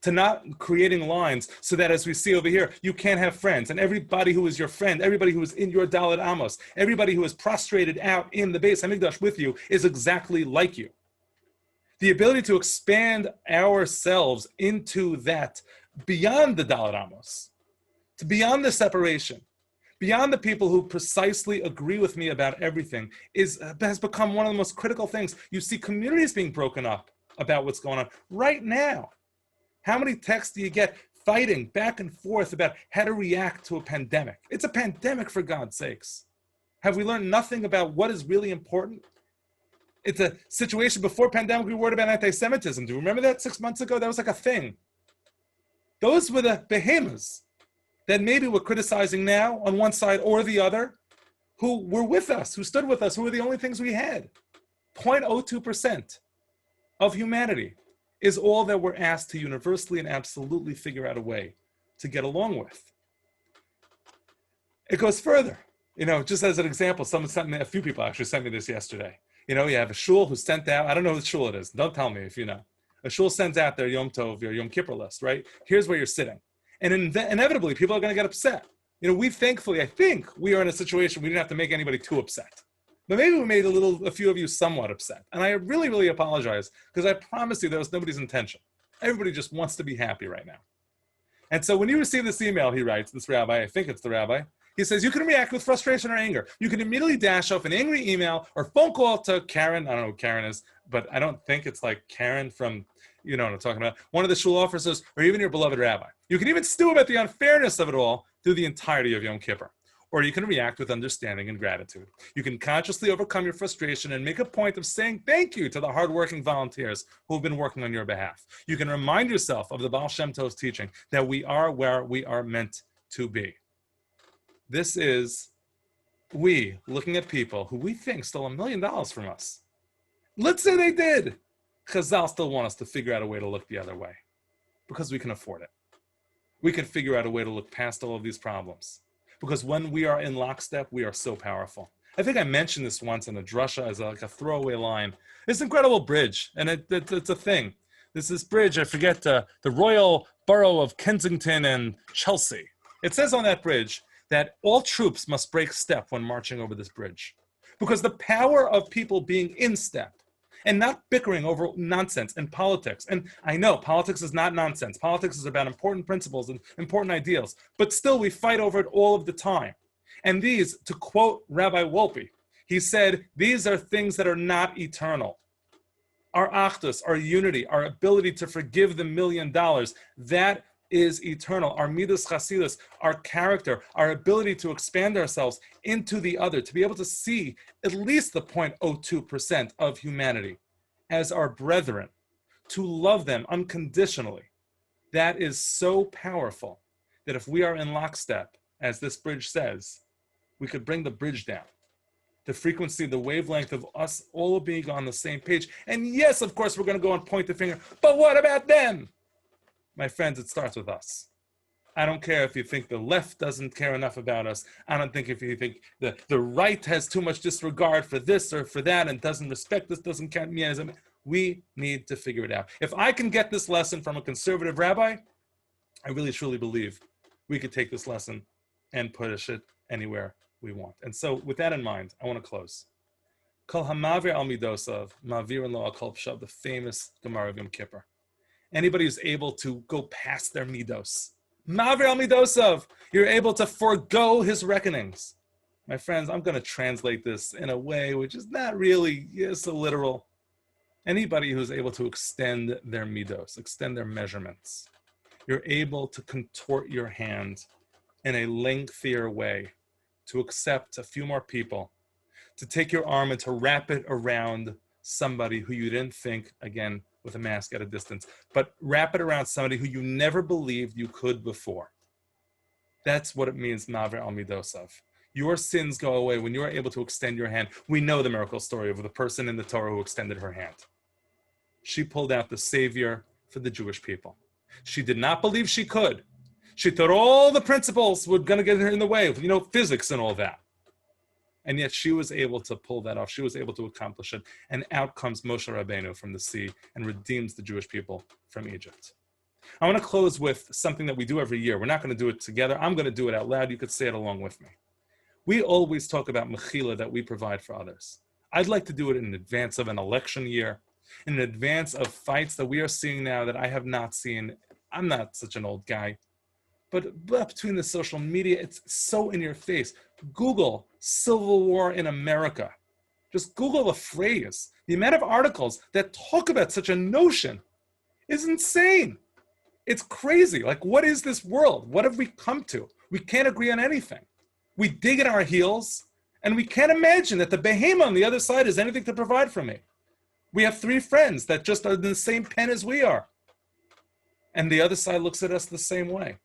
to not creating lines so that, as we see over here, you can't have friends. And everybody who is your friend, everybody who is in your Dalet Amos, everybody who is prostrated out in the Beis Hamikdash with you is exactly like you. The ability to expand ourselves into that beyond the Dalet Amos, to beyond the separation, beyond the people who precisely agree with me about everything, has become one of the most critical things. You see communities being broken up about what's going on right now. How many texts do you get fighting back and forth about how to react to a pandemic? It's a pandemic, for God's sakes. Have we learned nothing about what is really important? It's a situation before pandemic, we worried about anti-Semitism. Do you remember that 6 months ago? That was like a thing. Those were the behemoths that maybe we're criticizing now on one side or the other, who were with us, who stood with us, who were the only things we had. 0.02% of humanity is all that we're asked to universally and absolutely figure out a way to get along with. It goes further. Just as an example, a few people actually sent me this yesterday. You have a shul who sent out, I don't know whose shul it is, don't tell me if you know. A shul sends out their Yom Tov, your Yom Kippur list, right? Here's where you're sitting. And inevitably, people are going to get upset. I think we are in a situation we didn't have to make anybody too upset. But maybe we made a few of you somewhat upset. And I really, really apologize, because I promise you that was nobody's intention. Everybody just wants to be happy right now. And so when you receive this email, he writes, this rabbi, I think it's the rabbi, he says, you can react with frustration or anger. You can immediately dash off an angry email or phone call to Karen. I don't know who Karen is, but I don't think it's like Karen from, you know what I'm talking about, one of the shul officers, or even your beloved rabbi. You can even stew about the unfairness of it all through the entirety of Yom Kippur. Or you can react with understanding and gratitude. You can consciously overcome your frustration and make a point of saying thank you to the hardworking volunteers who have been working on your behalf. You can remind yourself of the Baal Shem Tov's teaching that we are where we are meant to be. This is we looking at people who we think stole $1 million from us. Let's say they did. Chazal still want us to figure out a way to look the other way because we can afford it. We can figure out a way to look past all of these problems. Because when we are in lockstep, we are so powerful. I think I mentioned this once in a drasha as like a throwaway line. This incredible bridge, and it's a thing. There's this bridge, I forget, the Royal Borough of Kensington and Chelsea. It says on that bridge that all troops must break step when marching over this bridge. Because the power of people being in step and not bickering over nonsense and politics. And I know politics is not nonsense. Politics is about important principles and important ideals. But still, we fight over it all of the time. And these, to quote Rabbi Wolpe, he said, these are things that are not eternal. Our achdus, our unity, our ability to forgive the $1 million, that is eternal. Our midas chasidus, our character, our ability to expand ourselves into the other, to be able to see at least the 0.02% of humanity as our brethren, to love them unconditionally. That is so powerful that if we are in lockstep, as this bridge says, we could bring the bridge down. The frequency, the wavelength of us all being on the same page. And yes, of course, we're going to go and point the finger, but what about them? My friends, it starts with us. I don't care if you think the left doesn't care enough about us. I don't think if you think the right has too much disregard for this or for that and doesn't respect this, doesn't count me as a... We need to figure it out. If I can get this lesson from a conservative rabbi, I really truly believe we could take this lesson and push it anywhere we want. And so with that in mind, I want to close. Kol hamavir al midosav, mavir lo al kol pshav, the famous Gemara of Yom Kippur. Anybody who's able to go past their midos. Maver al midosov. You're able to forego his reckonings. My friends, I'm going to translate this in a way which is not really so literal. Anybody who's able to extend their midos, extend their measurements. You're able to contort your hand in a lengthier way, to accept a few more people, to take your arm and to wrap it around somebody who you didn't think, again, with a mask at a distance, but wrap it around somebody who you never believed you could before. That's what it means, Maver al Midosov. Your sins go away when you are able to extend your hand. We know the miracle story of the person in the Torah who extended her hand. She pulled out the savior for the Jewish people. She did not believe she could. She thought all the principles were going to get her in the way of, physics and all that. And yet she was able to pull that off. She was able to accomplish it. And out comes Moshe Rabbeinu from the sea and redeems the Jewish people from Egypt. I want to close with something that we do every year. We're not going to do it together. I'm going to do it out loud. You could say it along with me. We always talk about mechila that we provide for others. I'd like to do it in advance of an election year, in advance of fights that we are seeing now that I have not seen. I'm not such an old guy. But between the social media, it's so in your face. Google Civil War in America. Just Google the phrase. The amount of articles that talk about such a notion is insane. It's crazy. Like, what is this world? What have we come to? We can't agree on anything. We dig in our heels, and we can't imagine that the behemoth on the other side is anything to provide for me. We have 3 friends that just are in the same pen as we are. And the other side looks at us the same way.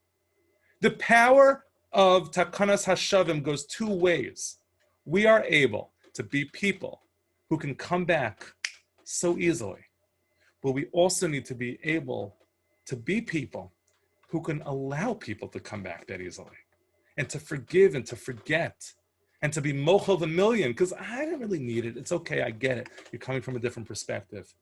The power of Takanat HaShavim goes 2 ways. We are able to be people who can come back so easily, but we also need to be able to be people who can allow people to come back that easily, and to forgive and to forget, and to be mochel the million, because I don't really need it. It's okay, I get it. You're coming from a different perspective.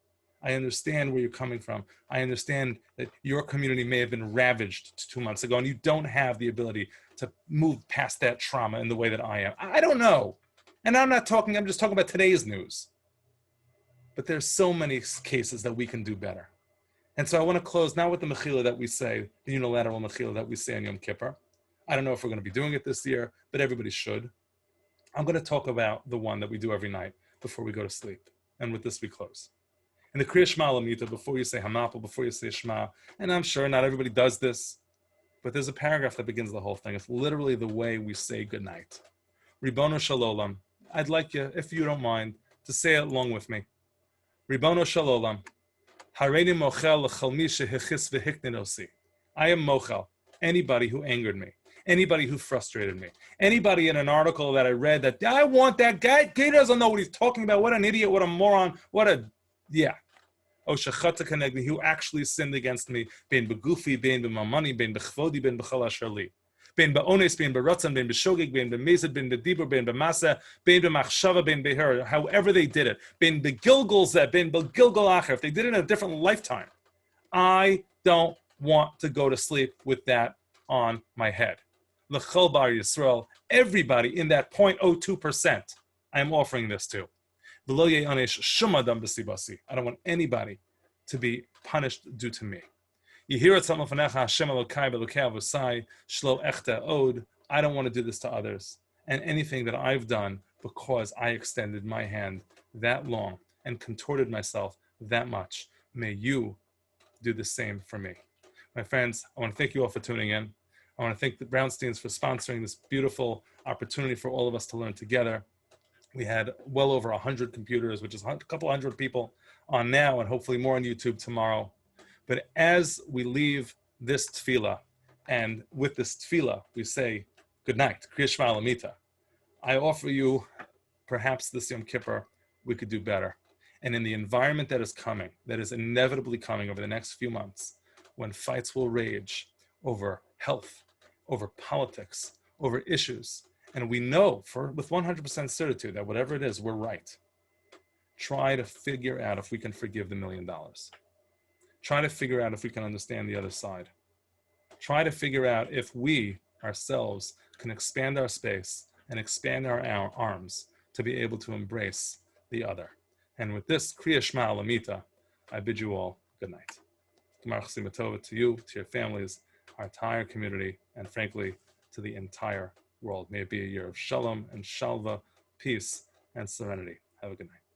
I understand where you're coming from. I understand that your community may have been ravaged 2 months ago, and you don't have the ability to move past that trauma in the way that I am. I don't know. And I'm just talking about today's news. But there's so many cases that we can do better. And so I want to close now with the mechila that we say, the unilateral mechila that we say on Yom Kippur. I don't know if we're going to be doing it this year, but everybody should. I'm going to talk about the one that we do every night before we go to sleep. And with this, we close. In the Kriya Shema Lamita, before you say Hamapal, before you say Shema, and I'm sure not everybody does this, but there's a paragraph that begins the whole thing. It's literally the way we say goodnight. Ribono Shalolam. I'd like you, if you don't mind, to say it along with me. Ribono Shalolam. Hareini mochel l'chol mi shehechis v'hiknin osi. I am mochel, anybody who angered me, anybody who frustrated me, anybody in an article that I read that I want that guy, he doesn't know what he's talking about, what an idiot, what a moron, O shechata kanegni, who actually sinned against me, bein begufi, bein b'mamani, bein b'chvodi, bein b'chal asher li. Bein ba'ones, bein b'ratzan, bein b'shogeg, bein b'mezid, bein b'dibur, bein b'masa, bein b'machshava, bein b'her, however they did it. Bein b'gilgul zeh, bein b'gilgul acher, if they did it in a different lifetime. I don't want to go to sleep with that on my head. L'chol bar Yisrael, everybody in that 0.02%, I am offering this to. I don't want anybody to be punished due to me. I don't want to do this to others. And anything that I've done because I extended my hand that long and contorted myself that much, may you do the same for me. My friends, I want to thank you all for tuning in. I want to thank the Brownsteins for sponsoring this beautiful opportunity for all of us to learn together. We had well over 100 computers, which is a couple hundred people on now, and hopefully more on YouTube tomorrow. But as we leave this tefillah, and with this tefillah, we say, good night, Kriya Shema Lamita. I offer you, perhaps this Yom Kippur, we could do better. And in the environment that is coming, that is inevitably coming over the next few months, when fights will rage over health, over politics, over issues, and we know with 100% certitude that whatever it is, we're right. Try to figure out if we can forgive the $1 million. Try to figure out if we can understand the other side. Try to figure out if we ourselves can expand our space and expand our arms to be able to embrace the other. And with this Kriya Shema Lamita, I bid you all good night. Gemar Chasima Tova to you, to your families, our entire community, and frankly, to the entire world. May it be a year of shalom and shalva, peace and serenity. Have a good night.